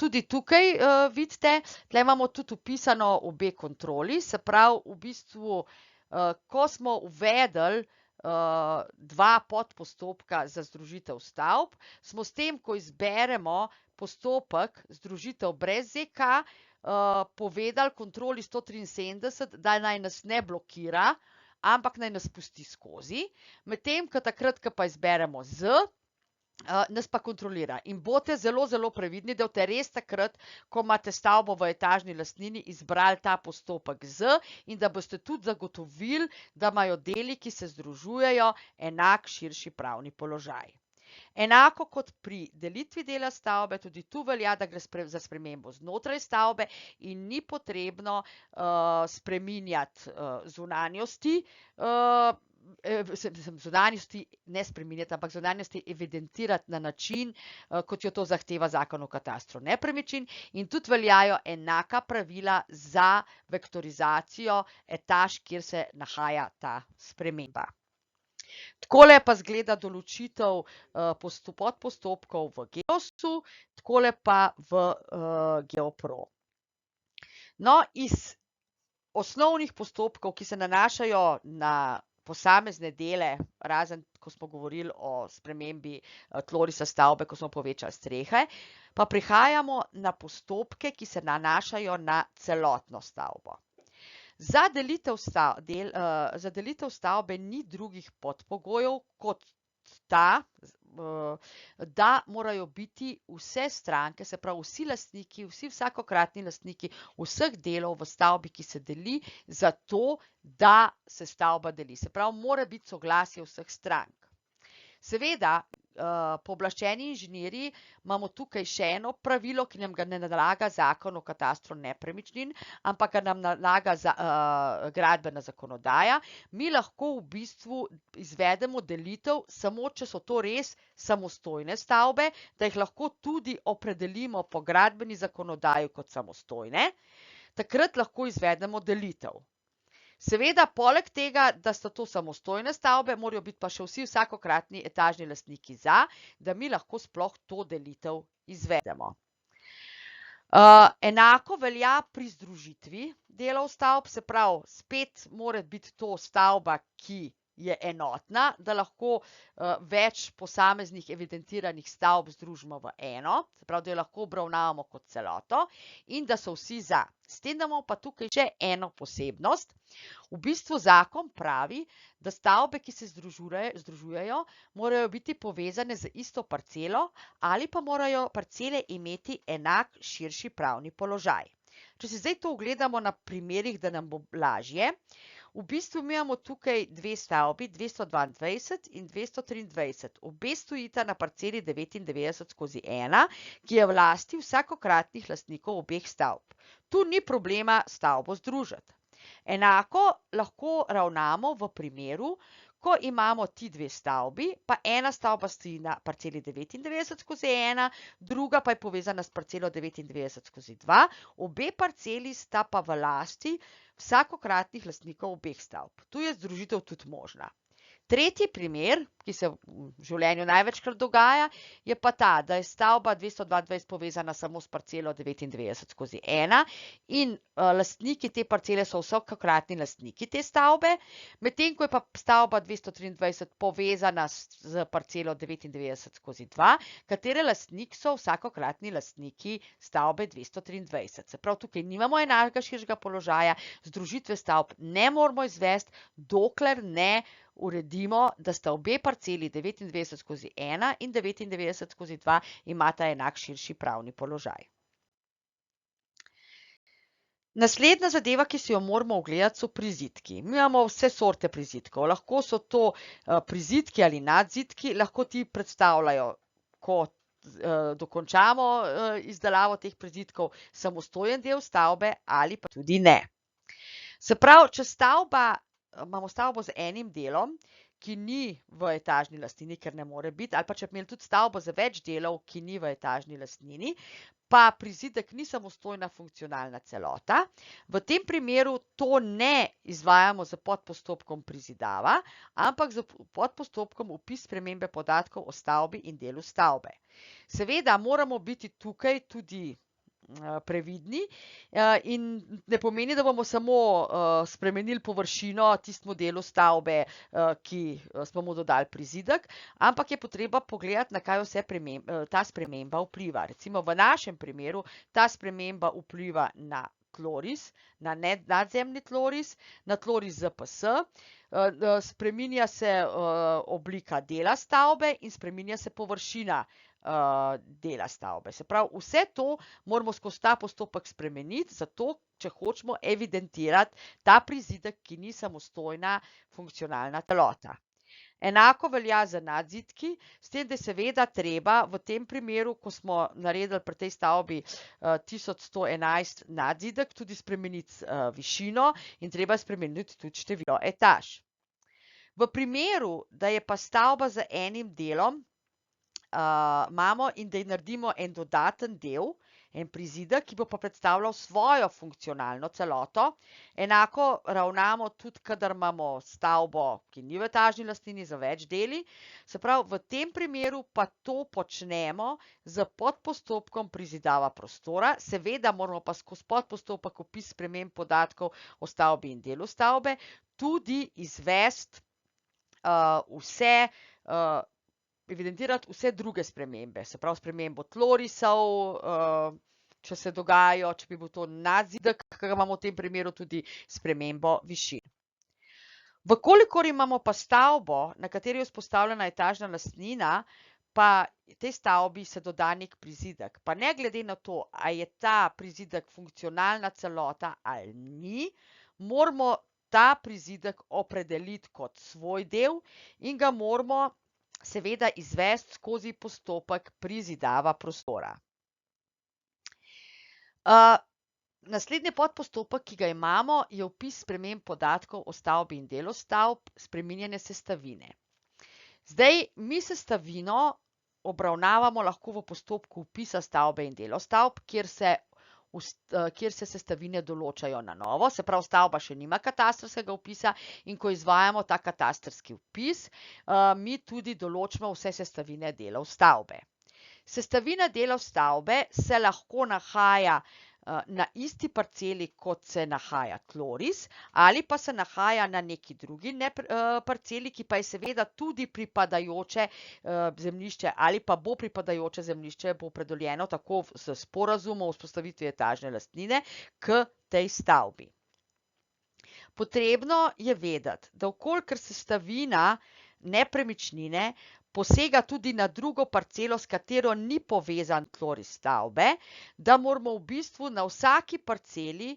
Tudi tukaj vidite, tle imamo tudi vpisano obe kontroli, se pravi, v bistvu, ko smo uvedli dva podpostopka za združitev stavb, smo s tem, ko izberemo postopek združitev brez ZK, povedali kontroli 173, da naj nas ne blokira, ampak naj nas pusti skozi, medtem, ko takrat, ko pa izberemo Z, nas pa kontrolira. In boste zelo, zelo previdni, da boste res takrat, ko imate stavbo v etažni lastnini, izbrali ta postopek Z in da boste tudi zagotovili, da imajo deli, ki se združujejo, enak širši pravni položaj. Enako kot pri delitvi dela stavbe, tudi tu velja, da gre za spremembo znotraj stavbe in ni potrebno spreminjati zunanjosti, zunanjosti ne spreminjati, ampak zunanjosti evidentirati na način, kot jo to zahteva Zakon o katastru nepremičnin in tudi veljajo enaka pravila za vektorizacijo etaž, kjer se nahaja ta sprememba. Takole pa izgleda določitev podpostopkov v Geosu, takole pa v Geopro. No, iz osnovnih postopkov, ki se nanašajo na posamezne dele, razen ko smo govorili o spremembi tlorisa stavbe, ko smo povečali strehe, pa prihajamo na postopke, ki se nanašajo na celotno stavbo. Za delitev stavbe ni drugih podpogojev kot ta, da morajo biti vse stranke, se pravi vsi lastniki, vsi vsakokratni lastniki vseh delov v stavbi, ki se deli, zato da se stavba deli. Se pravi, mora biti soglasje vseh strank. Seveda, pooblaščeni inženirji imamo tukaj še eno pravilo, ki nam ga ne nalaga Zakon o katastru nepremičnin, ampak ga nam nalaga gradbena zakonodaja. Mi lahko v bistvu izvedemo delitev samo, če so to res samostojne stavbe, da jih lahko tudi opredelimo po gradbeni zakonodaji kot samostojne, takrat lahko izvedemo delitev. Seveda, poleg tega, da sta to samostojne stavbe, morajo biti pa še vsi vsakokratni etažni lastniki za, da mi lahko sploh to delitev izvedemo. Enako velja pri združitvi delov stavb, se pravi, spet mora biti to stavba, ki je enotna, da lahko več posameznih evidentiranih stavb združimo v eno, se pravi, da jo lahko obravnavamo kot celoto in da so vsi za. S tem imamo pa tukaj še eno posebnost. V bistvu zakon pravi, da stavbe, ki se združujejo, morajo biti povezane z isto parcelo ali pa morajo parcele imeti enak širši pravni položaj. Če si zdaj to ogledamo na primerih, da nam bo lažje, v bistvu mi imamo tukaj dve stavbi, 222 in 223. Obe stojita na parceli 99/1, ki je v lasti vsakokratnih lastnikov obeh stavb. Tu ni problema stavbo združiti. Enako lahko ravnamo v primeru, ko imamo ti dve stavbi, pa ena stavba stoji na parceli 99/1, druga pa je povezana s parcelo 99/2, obe parceli sta pa v lasti vsakokratnih lastnikov obeh stavb. Tu je združitev tudi možna. Tretji primer, ki se v življenju največkrat dogaja, je pa ta, da je stavba 222 povezana samo s parcelo 99/1 in lastniki te parcele so vsakokratni lastniki te stavbe, medtem ko je pa stavba 223 povezana z parcelo 99/2, katere lastnik so vsakokratni lastniki stavbe 223. Se pravi, tukaj nimamo enakega širšega položaja, združitve stavb ne moramo izvesti, dokler ne uredimo, da sta obe parceli 99/1 in 99/2 imata enak širši pravni položaj. Naslednja zadeva, ki si jo moramo ogledati, so prizidki. Mi imamo vse sorte prizidkov. Lahko so to prizidki ali nadzidki, lahko ti predstavljajo, ko dokončamo izdelavo teh prizidkov, samostojen del stavbe ali pa tudi ne. Se pravi, če imamo stavbo z enim delom, ki ni v etažni lastnini, ker ne more biti, ali pa če bi imeli tudi stavbo z več delov, ki ni v etažni lastnini, pa prizidek ni samostojna funkcionalna celota, v tem primeru to ne izvajamo z podpostopkom prizidava, ampak z podpostopkom vpis spremembe podatkov o stavbi in delu stavbe. Seveda moramo biti tukaj tudi previdni in ne pomeni, da bomo samo spremenili površino tistemu delu stavbe, ki smo mu dodali prizidek, ampak je potreba pogledati, na kaj vse ta sprememba vpliva. Recimo v našem primeru ta sprememba vpliva na tloris, na nadzemni tloris, na tloris ZPS, spreminja se oblika dela stavbe in spreminja se površina dela stavbe. Se pravi, vse to moramo skozi ta postopek spremeniti, zato če hočemo evidentirati ta prizidek, ki ni samostojna funkcionalna celota. Enako velja za nadzidki, s tem, da je seveda treba v tem primeru, ko smo naredili pri tej stavbi 1111 nadzidek, tudi spremeniti višino in treba spremeniti tudi število etaž. V primeru, da je pa stavba z enim delom, imamo in da naredimo en dodaten del, en prizidek, ki bo pa predstavljal svojo funkcionalno celoto. Enako ravnamo tudi, kadar imamo stavbo, ki ni v etažni lastnini, za več deli. Se pravi, v tem primeru pa to počnemo z podpostopkom prizidava prostora. Seveda moramo pa skozi podpostopek vpis sprememb podatkov o stavbi in delu stavbe tudi izvesti evidentirati vse druge spremembe, se pravi spremembo tlorisov, če se dogajajo, če bi bil to nadzidek, ki ga imamo v tem primeru tudi spremembo višin. Vkolikor imamo pa stavbo, na kateri je vzpostavljena etažna lastnina, pa tej stavbi se doda nek prizidek, pa ne glede na to, a je ta prizidek funkcionalna celota ali ni, moramo ta prizidek opredeliti kot svoj del in ga moramo seveda izvesti skozi postopek prizidava prostora. Naslednji podpostopek, ki ga imamo, je vpis sprememb podatkov o stavbi in delu stavb, spreminjanje sestavine. Zdaj, mi sestavino obravnavamo lahko v postopku vpisa stavbe in delo stavb, kjer se kjer se sestavine določajo na novo, se pravi, stavba še nima katastrskega vpisa in ko izvajamo ta katastrski vpis, mi tudi določimo vse sestavine delov stavbe. Sestavina delov stavbe se lahko nahaja na isti parceli, kot se nahaja tloris, ali pa se nahaja na neki drugi parceli, ki pa je seveda tudi pripadajoče zemljišče ali pa bo pripadajoče zemljišče, bo opredeljeno tako s sporazumom o vzpostavitvi etažne lastnine k tej stavbi. Potrebno je vedeti, da vkolikor sestavina nepremičnine posega tudi na drugo parcelo, s katero ni povezan tloris stavbe, da moramo v bistvu na vsaki parceli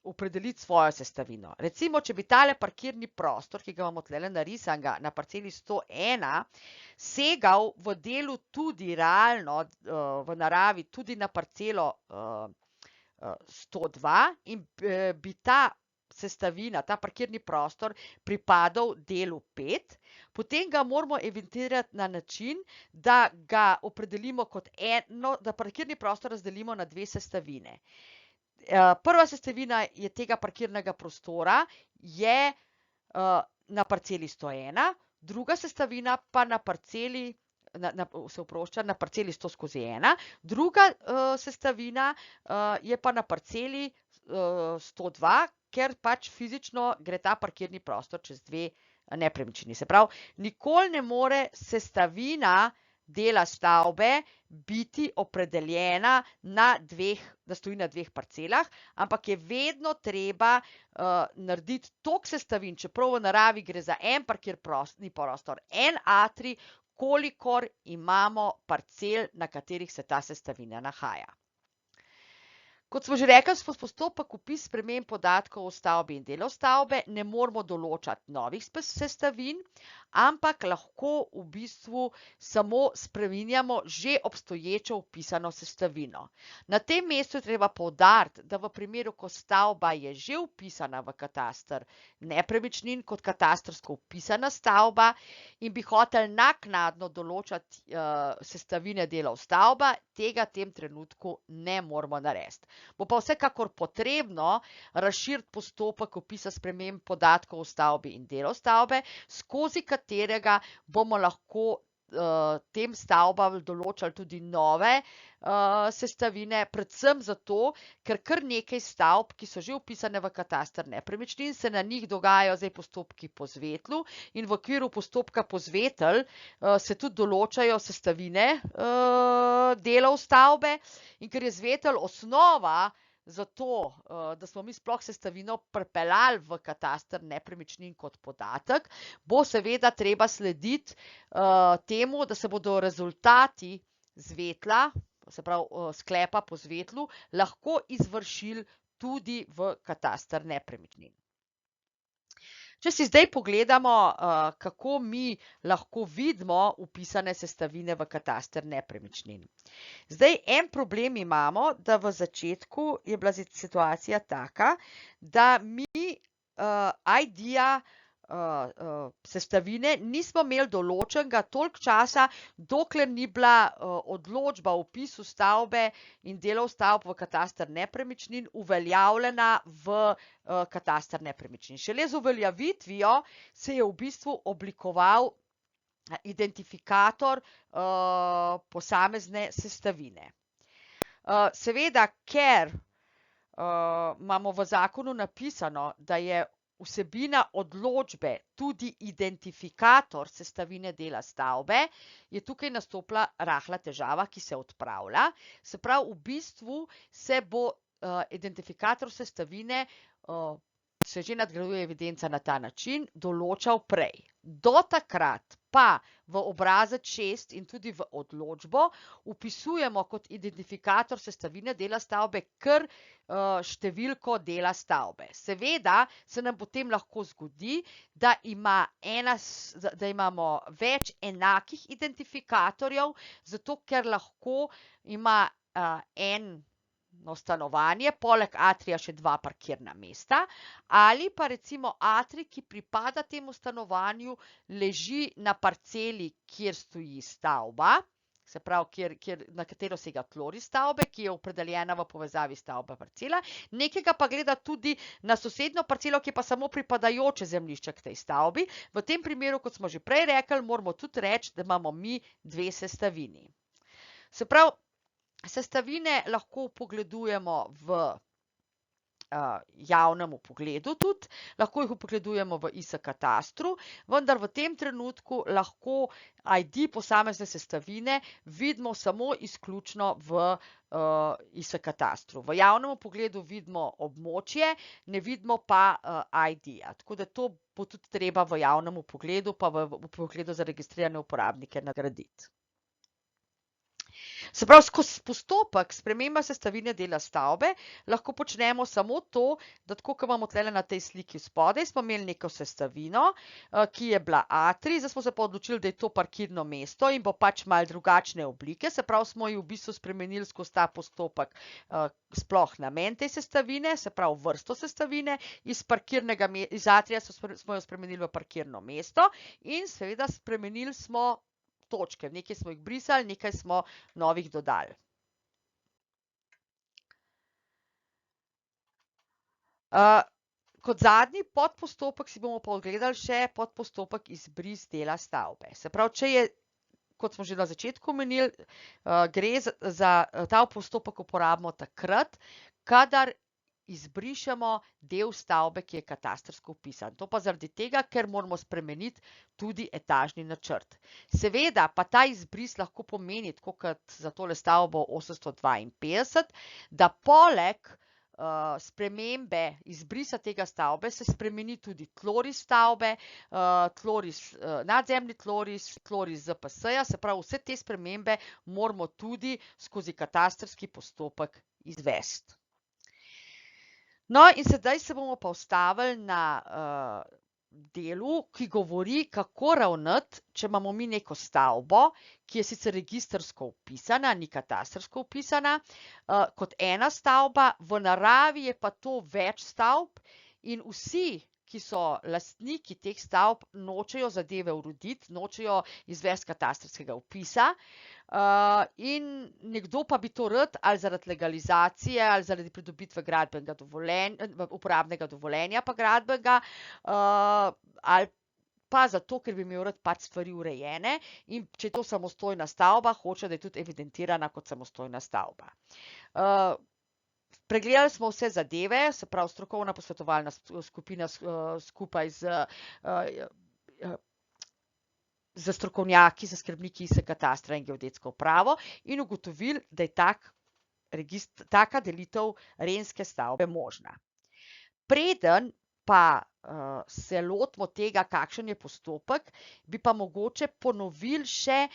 opredeliti svojo sestavino. Recimo, če bi tale parkirni prostor, ki ga imamo tlele narisanega na parceli 101, segal v delu tudi realno, v naravi tudi na parcelo 102 in bi ta sestavina, ta parkirni prostor pripadal delu 5, potem ga moramo evidentirati na način, da ga opredelimo kot da parkirni prostor razdelimo na dve sestavine. Prva sestavina je tega parkirnega prostora je na parceli 101, druga sestavina pa na parceli na parceli 100/1, druga sestavina je pa na parceli 102, ker pač fizično gre ta parkirni prostor čez dve nepremičnini. Se pravi, nikoli ne more sestavina dela stavbe biti opredeljena da stoji na dveh parcelah, ampak je vedno treba narediti toliko sestavin, čeprav v naravi gre za en parkirni prostor, en atrij, kolikor imamo parcel, na katerih se ta sestavina nahaja. Kot smo že rekli, postopek vpis sprememb podatkov o stavbi in delov stavbe ne moramo določati novih sestavin, ampak lahko v bistvu samo spreminjamo že obstoječo vpisano sestavino. Na tem mestu je treba poudariti, da v primeru, ko stavba je že vpisana v kataster nepremičnin kot katastrsko vpisana stavba in bi hoteli naknadno določati sestavine delov stavba, tega v tem trenutku ne moramo narediti. Bo pa vsekakor potrebno razširiti postopek vpisa sprememb podatkov o stavbi in delov stavbe, skozi katerega bomo lahko tem stavbam določali tudi nove sestavine, predvsem zato, ker kar nekaj stavb, ki so že vpisane v kataster nepremičnin, se na njih dogajajo zdaj postopki pozvetlu in v okviru postopka pozvetelj se tudi določajo sestavine delov stavbe in ker je zvetelj osnova za to, da smo mi sploh sestavino pripeljali v kataster nepremičnin kot podatek, bo seveda treba slediti temu, da se bodo rezultati zvetla, se pravi sklepa po zvetlu, lahko izvršili tudi v kataster nepremičnin. Če si zdaj pogledamo, kako mi lahko vidimo vpisane sestavine v kataster nepremičnin. Zdaj, en problem imamo, da v začetku je bila situacija taka, da mi ID-ja sestavine nismo imeli določenega toliko časa, dokler ni bila odločba o vpisu stavbe in delov stavb v kataster nepremičnin uveljavljena v kataster nepremičnin. Šele z uveljavitvijo se je v bistvu oblikoval identifikator posamezne sestavine. Seveda, ker imamo v zakonu napisano, da je vsebina odločbe tudi identifikator sestavine dela stavbe, je tukaj nastopila rahla težava, ki se odpravlja. Se pravi, v bistvu se bo identifikator sestavine, se že nadgrajuje evidenca na ta način, določal prej. Do takrat pa v obrazec 6 in tudi v odločbo vpisujemo kot identifikator sestavine dela stavbe kar številko dela stavbe. Seveda se nam potem lahko zgodi, da imamo več enakih identifikatorjev, zato ker lahko ima eno stanovanje, poleg atrija še dva parkirna mesta, ali pa recimo atrij, ki pripada temu stanovanju, leži na parceli, kjer stoji stavba. se pravi, na katero sega tloris stavbe, ki je opredeljena v povezavi stavba parcela, nekega pa gleda tudi na sosednjo parcelo, ki je pa samo pripadajoče zemljišče k tej stavbi. V tem primeru, kot smo že prej rekli, moramo tudi reči, da imamo mi dve sestavini. Se pravi, sestavine lahko vpogledujemo v javnem vpogledu tudi, lahko jih vpogledujemo v IS katastru, vendar v tem trenutku lahko ID posamezne sestavine vidimo samo izključno v IS katastru. V javnem vpogledu vidimo območje, ne vidimo pa ID-ja. Tako da to bo tudi treba v javnem vpogledu pa v vpogledu za registrirane uporabnike nadgraditi. Se pravi, skozi postopek sprememba sestavine dela stavbe lahko počnemo samo to, da tako, kot imamo tule na tej sliki spodaj, smo imeli neko sestavino, ki je bila A3, zdaj smo se pa odločili, da je to parkirno mesto in bo pač malo drugačne oblike, se pravi, smo jo v bistvu spremenili skozi ta postopek sploh namen te sestavine, se pravi, vrsto sestavine, iz Atrija smo jo spremenili v parkirno mesto in seveda spremenili smo točke. Nekaj smo jih brisali, nekaj smo novih dodali. Kot zadnji podpostopek si bomo pa ogledali še podpostopek izbris dela stavbe. Se pravi, če je, kot smo že na začetku omenili, gre za ta postopek uporabimo takrat, kadar izbrišemo del stavbe, ki je katastrsko vpisan. To pa zaradi tega, ker moramo spremeniti tudi etažni načrt. Seveda pa ta izbris lahko pomeni, tako kot za tole stavbo 852, da poleg spremembe izbrisa tega stavbe se spremeni tudi tloris stavbe, nadzemni tloris, tloris ZPS-ja, se pravi, vse te spremembe moramo tudi skozi katastrski postopek izvesti. No, in sedaj se bomo pa ustavili na delu, ki govori, kako ravnati, če imamo mi neko stavbo, ki je sicer registrsko vpisana, ni katastrsko vpisana, kot ena stavba, v naravi je pa to več stavb in vsi, ki so lastniki teh stavb, nočejo zadeve urediti, nočejo izvesti katastrskega vpisa in nekdo pa bi to rad ali zaradi legalizacije ali zaradi pridobitve gradbenega dovoljenja, uporabnega dovoljenja pa gradbenega ali pa zato, ker bi imel rad pač stvari urejene in če je to samostojna stavba, hoče, da je tudi evidentirana kot samostojna stavba. Pregledali smo vse zadeve, se pravi strokovna posvetovalna skupina skupaj z strokovnjaki, z skrbniki IS katastra in geodetsko upravo in ugotovili, da je taka delitev renjske stavbe možna. Preden pa se lotimo tega, kakšen je postopek, bi pa mogoče ponovili še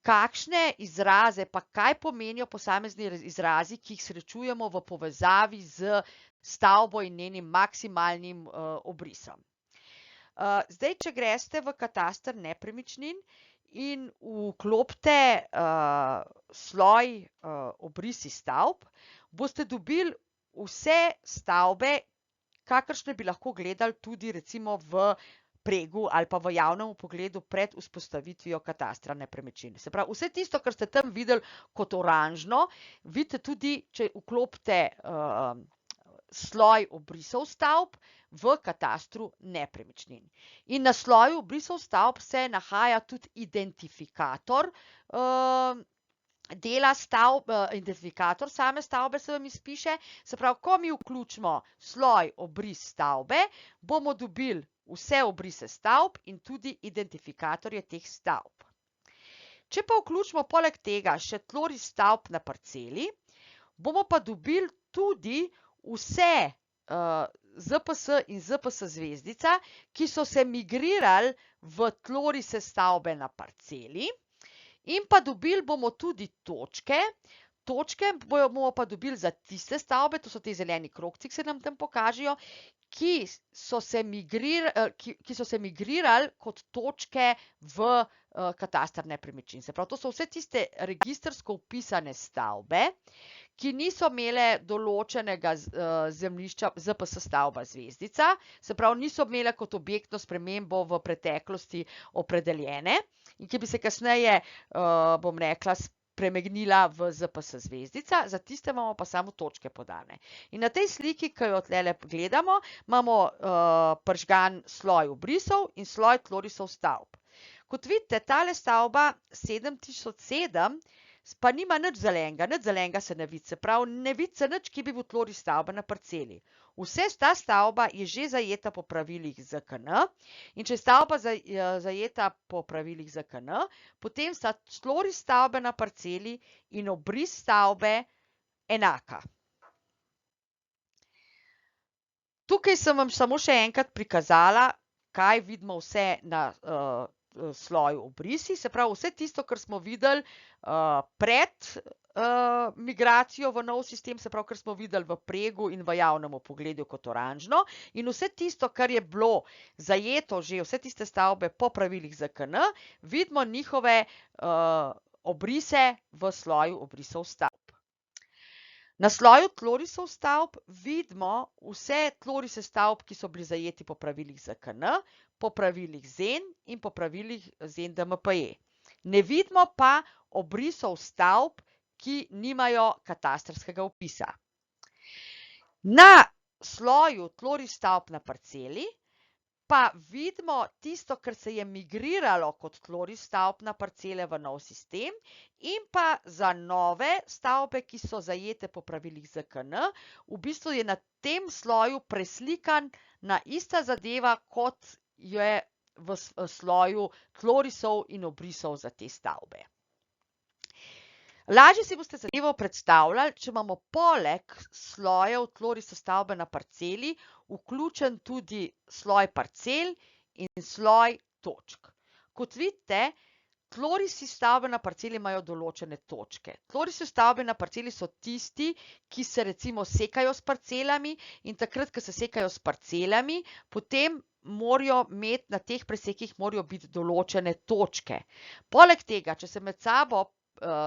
kakšne izraze, pa kaj pomenijo posamezni izrazi, ki jih srečujemo v povezavi z stavbo in njenim maksimalnim obrisom. Zdaj, če greste v kataster nepremičnin in vklopite sloj obrisi stavb, boste dobili vse stavbe, kakršne bi lahko gledali tudi recimo v pregu ali pa v javnem vpogledu pred vzpostavitvijo katastra nepremičnin. Se pravi, vse tisto, kar ste tam videli kot oranžno, vidite tudi, če vklopite sloj obrisov stavb v katastru nepremičnin. In na sloju obrisov stavb se nahaja tudi identifikator dela stavb, identifikator same stavbe se vam izpiše. Se pravi, ko mi vključimo sloj obris stavbe, bomo dobili vse obrise stavb in tudi identifikatorje teh stavb. Če pa vključimo poleg tega še tloris stavb na parceli, bomo pa dobili tudi vse ZPS in ZPS zvezdica, ki so se migrirali v tlorise stavbe na parceli in pa dobili bomo tudi točke. Točke bomo pa dobili za tiste stavbe, to so te zeleni krogci, ki se nam tam pokažejo, ki so se migrirali kot točke v katastar nepremičnin. Se pravi, to so vse tiste registrsko vpisane stavbe, ki niso imele določenega zemljišča ZPS stavba Zvezdica, se pravi, niso imele kot objektno spremembo v preteklosti opredeljene in ki bi se kasneje, bom rekla, spremenila v ZPS Zvezdica, za tiste imamo pa samo točke podane. In na tej sliki, ki jo tlele gledamo, imamo prižgan sloj obrisov in sloj tlorisov stavb. Kot vidite, tale stavba 7007 pa nima nič zelenega se ne vidi, se pravi, ne vidi se nič, ki bi bil tloris stavbe na parceli. Ta stavba je že zajeta po pravilih ZKN in če je stavba zajeta po pravilih ZKN, potem sta tloris stavbe na parceli in obris stavbe enaka. Tukaj sem vam samo še enkrat prikazala, kaj vidimo vse na sloju obrisi, se pravi, vse tisto, kar smo videli pred migracijo v nov sistem, se pravi, kar smo videli v pregu in v javnem pogledu kot oranžno, in vse tisto, kar je bilo zajeto že, vse tiste stavbe po pravilih ZKN, vidimo njihove obrise v sloju obrisov stavb. Na sloju tlorisov stavb vidimo vse tlorise stavb, ki so bili zajeti po pravilih ZKN, po pravilih ZEN in po pravilih ZEN DMPE. Ne vidimo pa obrisov stavb, ki nimajo katastrskega vpisa. Na sloju tloris stavb na parceli pa vidimo tisto, kar se je migriralo kot tloris stavb na parcele v nov sistem in pa za nove stavbe, ki so zajete po pravilih ZKN, v bistvu je na tem sloju preslikan na ista zadeva, kot je v sloju tlorisov in obrisov za te stavbe. Lažje si boste zadevo predstavljali, če imamo poleg slojev tlorisov stavbe na parceli vključen tudi sloj parcel in sloj točk. Kot vidite, tlorisi stavbe na parceli imajo določene točke. Tlorisi stavbe na parceli so tisti, ki se recimo sekajo s parcelami in takrat, ko se sekajo s parcelami, potem morajo imeti na teh presekih morajo biti določene točke. Poleg tega, če se med sabo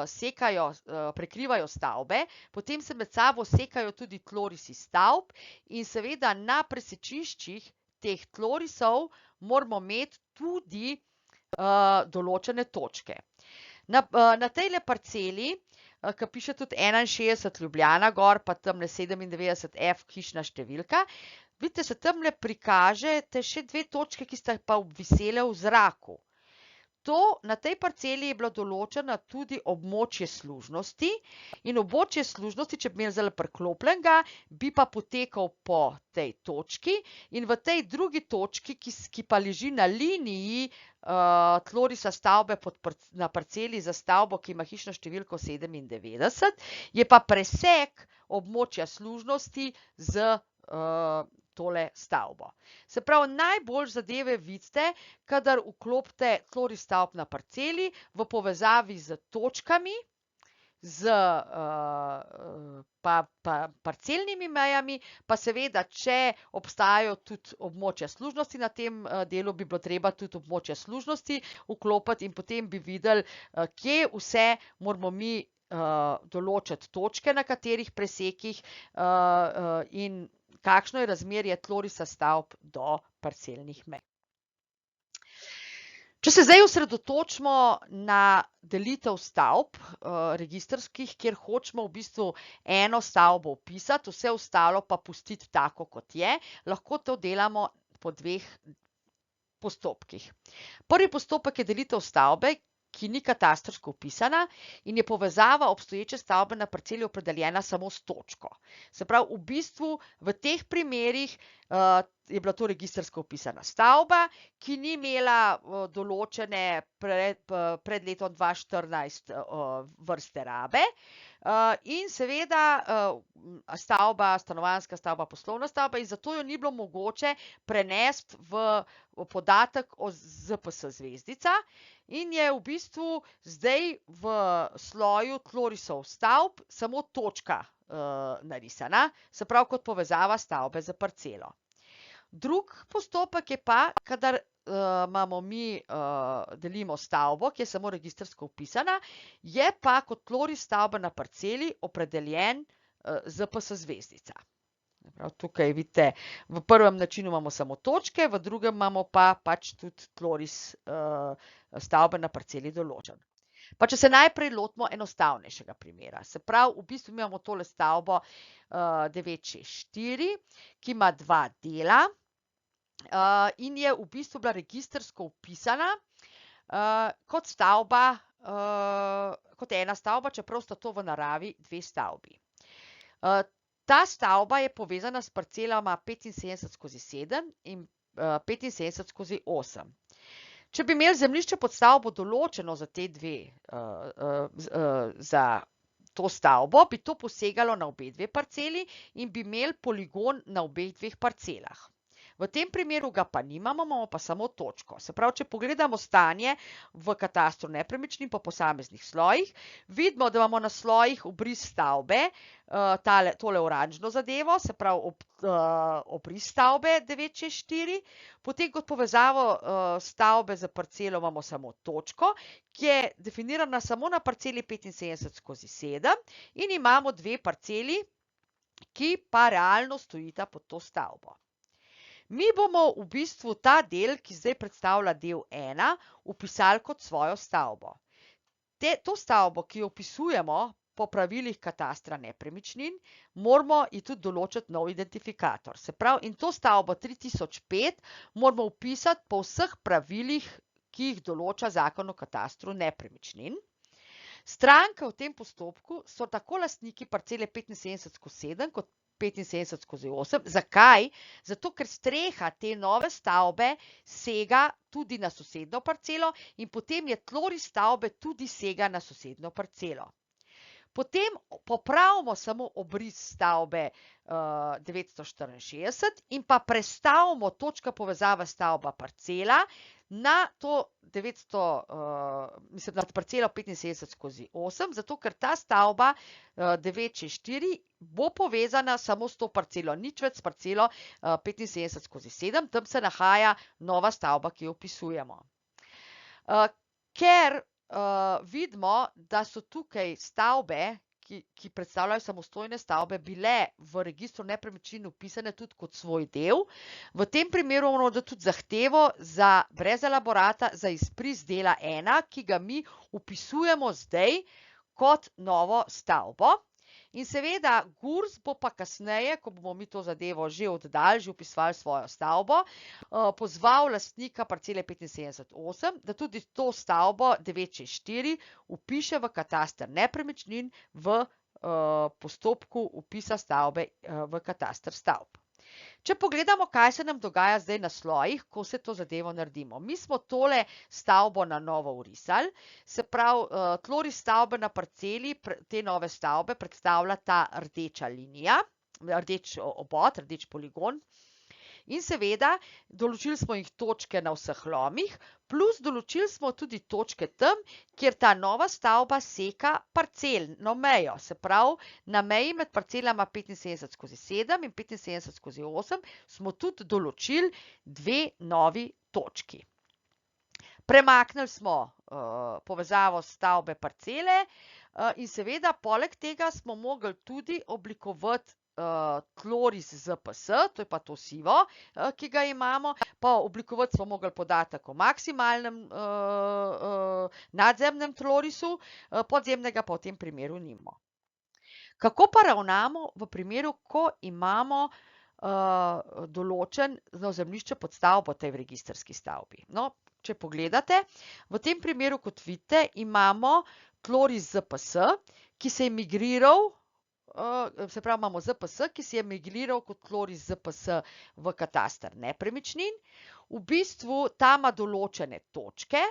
sekajo, prekrivajo stavbe, potem se med sabo sekajo tudi tlorisi stavb in seveda na presečiščih teh tlorisov moramo imeti tudi določene točke. Na tejle parceli, ki piše tudi 61 Ljubljana gor, pa tamle 97 F hišna številka, vidite, se tamle prikažete še dve točke, ki sta pa obvisele v zraku. Na tej parceli je bilo določeno tudi območje služnosti in območje služnosti, če bi imeli zdaj priklopljenega, bi pa potekal po tej točki in v tej drugi točki, ki pa leži na liniji tlorisa stavbe na parceli za stavbo, ki ima hišno številko 97, je pa presek območja služnosti z tole stavbo. Se pravi, najbolj zadeve vidite, kadar vklopite tloris stavb na parceli v povezavi z točkami, z parcelnimi mejami, pa seveda, če obstajajo tudi območja služnosti na tem delu, bi bilo treba tudi območja služnosti vklopiti in potem bi videli, kje vse moramo mi določiti točke, na katerih presekih in kakšno je razmerje tlorisa stavb do parcelnih mej. Če se zdaj osredotočimo na delitev stavb registrskih, kjer hočemo v bistvu eno stavbo vpisati, vse ostalo pa pustiti tako, kot je, lahko to delamo po dveh postopkih. Prvi postopek je delitev stavbe, ki ni katastrsko vpisana in je povezava obstoječe stavbe na parceli opredeljena samo s točko. Se pravi, v bistvu v teh primerih je bila to registrsko vpisana stavba, ki ni imela določene pred letom 2014 vrste rabe in seveda stavba, stanovanjska stavba, poslovna stavba in zato jo ni bilo mogoče prenesti v podatek o ZPS Zvezdica in je v bistvu zdaj v sloju tlorisov stavb samo točka narisana, se pravi kot povezava stavbe za parcelo. Drug postopek je pa, kadar imamo mi, delimo stavbo, ki je samo registrsko vpisana, je pa kot tloris stavbe na parceli opredeljen ZPS zvezdica. Prav, tukaj vidite, v prvem načinu imamo samo točke, v drugem imamo pa pač tudi tloris stavbe na parceli določen. Pa če se najprej lotimo enostavnejšega primera. Se pravi, v bistvu imamo tole stavbo 964, ki ima dva dela in je v bistvu bila registrsko vpisana kot stavba, kot ena stavba, čeprav sta to v naravi dve stavbi. Ta stavba je povezana s parcelama 75/7 in 75/8. Če bi imeli zemljišče pod stavbo določeno za te dve, za to stavbo, bi to posegalo na obe dve parceli in bi imeli poligon na obeh dveh parcelah. V tem primeru ga pa nimamo, imamo pa samo točko. Se pravi, če pogledamo stanje v katastru nepremičnin po posameznih slojih, vidimo, da imamo na slojih obris stavbe, tole oranžno zadevo, se pravi obris stavbe 964, potem kot povezavo stavbe za parcelo imamo samo točko, ki je definirana samo na parceli 75/7 in imamo dve parceli, ki pa realno stojita pod to stavbo. Mi bomo v bistvu ta del, ki zdaj predstavlja del 1, vpisali kot svojo stavbo. To stavbo, ki jo vpisujemo po pravilih katastra nepremičnin, moramo ji tudi določiti nov identifikator. Se pravi, in to stavbo 3005 moramo vpisati po vseh pravilih, ki jih določa Zakon o katastru nepremičnin. Stranke v tem postopku so tako lastniki parcele 75/7 kot 75/8. Zakaj? Zato, ker streha te nove stavbe sega tudi na sosednjo parcelo in potem je tloris stavbe tudi sega na sosednjo parcelo. Potem popravimo samo obris stavbe 964 in pa prestavimo točka povezava stavba parcela na to 900, na parcelo 75/8, zato ker ta stavba 964 bo povezana samo s to parcelo, nič več s parcelo 75/7, tam se nahaja nova stavba, ki jo vpisujemo. Ker vidimo, da so tukaj stavbe, ki predstavljajo samostojne stavbe, bile v registru nepremičnin vpisane tudi kot svoj del. V tem primeru moramo dati tudi zahtevo brez elaborata za izbris dela 1, ki ga mi vpisujemo zdaj kot novo stavbo. In seveda GURS bo pa kasneje, ko bomo mi to zadevo že oddali, že vpisovali svojo stavbo, pozval lastnika parcele 75/8, da tudi to stavbo 964 vpiše v kataster nepremičnin v postopku vpisa stavbe v kataster stavb. Če pogledamo, kaj se nam dogaja zdaj na slojih, ko vse to zadevo naredimo. Mi smo tole stavbo na novo vrisali, se pravi, tloris stavbe na parceli te nove stavbe predstavlja ta rdeča linija, rdeč obod, rdeč poligon. In seveda, določili smo jih točke na vseh lomih, plus določili smo tudi točke tam, kjer ta nova stavba seka parcelno mejo. Se pravi, na meji med parcelama 75/7 in 75/8 smo tudi določili dve novi točki. Premaknili smo povezavo stavbe parcele in seveda, poleg tega smo mogli tudi oblikovati tloris ZPS, to je pa to sivo, ki ga imamo, pa oblikovati smo mogli podatek o maksimalnem nadzemnem tlorisu, podzemnega pa v tem primeru nimamo. Kako pa ravnamo v primeru, ko imamo določeno zemljišče pod stavbo tej registrski stavbi? No, če pogledate, v tem primeru, kot vidite, imamo tloris ZPS, ki se je migriral, se pravi, imamo ZPS, ki se je migriral kot tloris ZPS v kataster nepremičnin. V bistvu tam ima določene točke,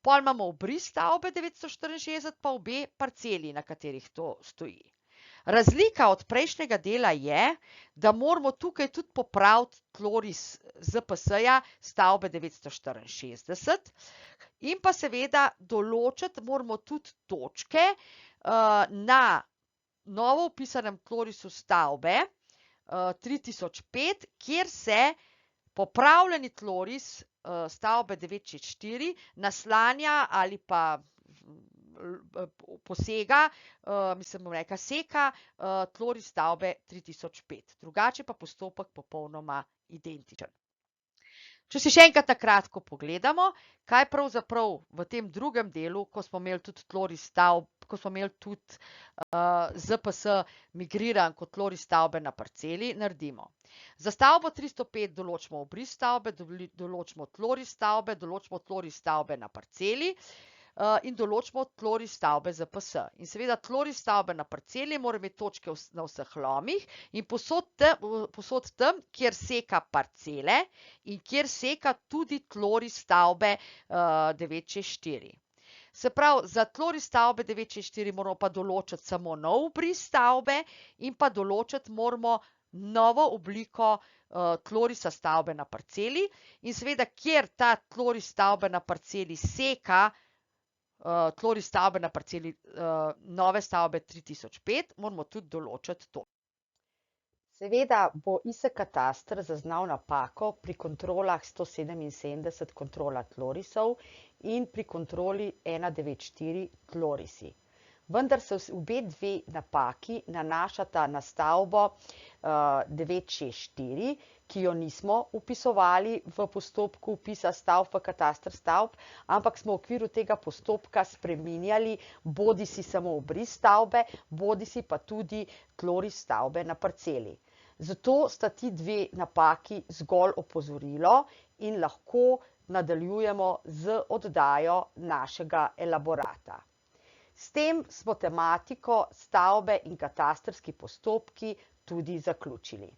potem imamo obris stavbe 964, pa obe parceli, na katerih to stoji. Razlika od prejšnjega dela je, da moramo tukaj tudi popraviti tloris ZPS-ja stavbe 964 in pa seveda določiti moramo tudi točke na novo vpisanem tlorisu stavbe 3005, kjer se Popravljeni tloris stavbe 964 naslanja ali pa posega, bom rekla, seka tloris stavbe 3005. Drugače pa postopek popolnoma identičen. Če si še enkrat na kratko pogledamo, kaj pravzaprav v tem drugem delu, ko smo imeli tudi tloris stavb, ko smo imeli tudi ZPS migriran kot tloris stavbe na parceli, naredimo. Za stavbo 305 določimo obris stavbe, določimo tloris stavbe, določimo tloris stavbe na parceli in določimo tloris stavbe ZPS. In seveda tloris stavbe na parceli mora imeti točke na vseh lomih in posod tam, kjer seka parcele in kjer seka tudi tloris stavbe 964. Se pravi, za tloris stavbe 964 moramo pa določiti samo nov obris stavbe in pa določiti moramo novo obliko tlorisa stavbe na parceli in seveda, kjer ta tloris stavbe na parceli seka tloris stavbe na parceli nove stavbe 3005, moramo tudi določiti to. Seveda bo IS kataster zaznal napako pri kontrolah 177 kontrola tlorisov in pri kontroli 194 tlorisi. Vendar se obe dve napaki nanašata na stavbo 964, ki jo nismo vpisovali v postopku vpisa stavb v kataster stavb, ampak smo v okviru tega postopka spreminjali bodisi samo obris stavbe, bodisi pa tudi tloris stavbe na parceli. Zato sta ti dve napaki zgolj opozorilo in lahko nadaljujemo z oddajo našega elaborata. S tem smo tematiko stavbe in katastrski postopki tudi zaključili.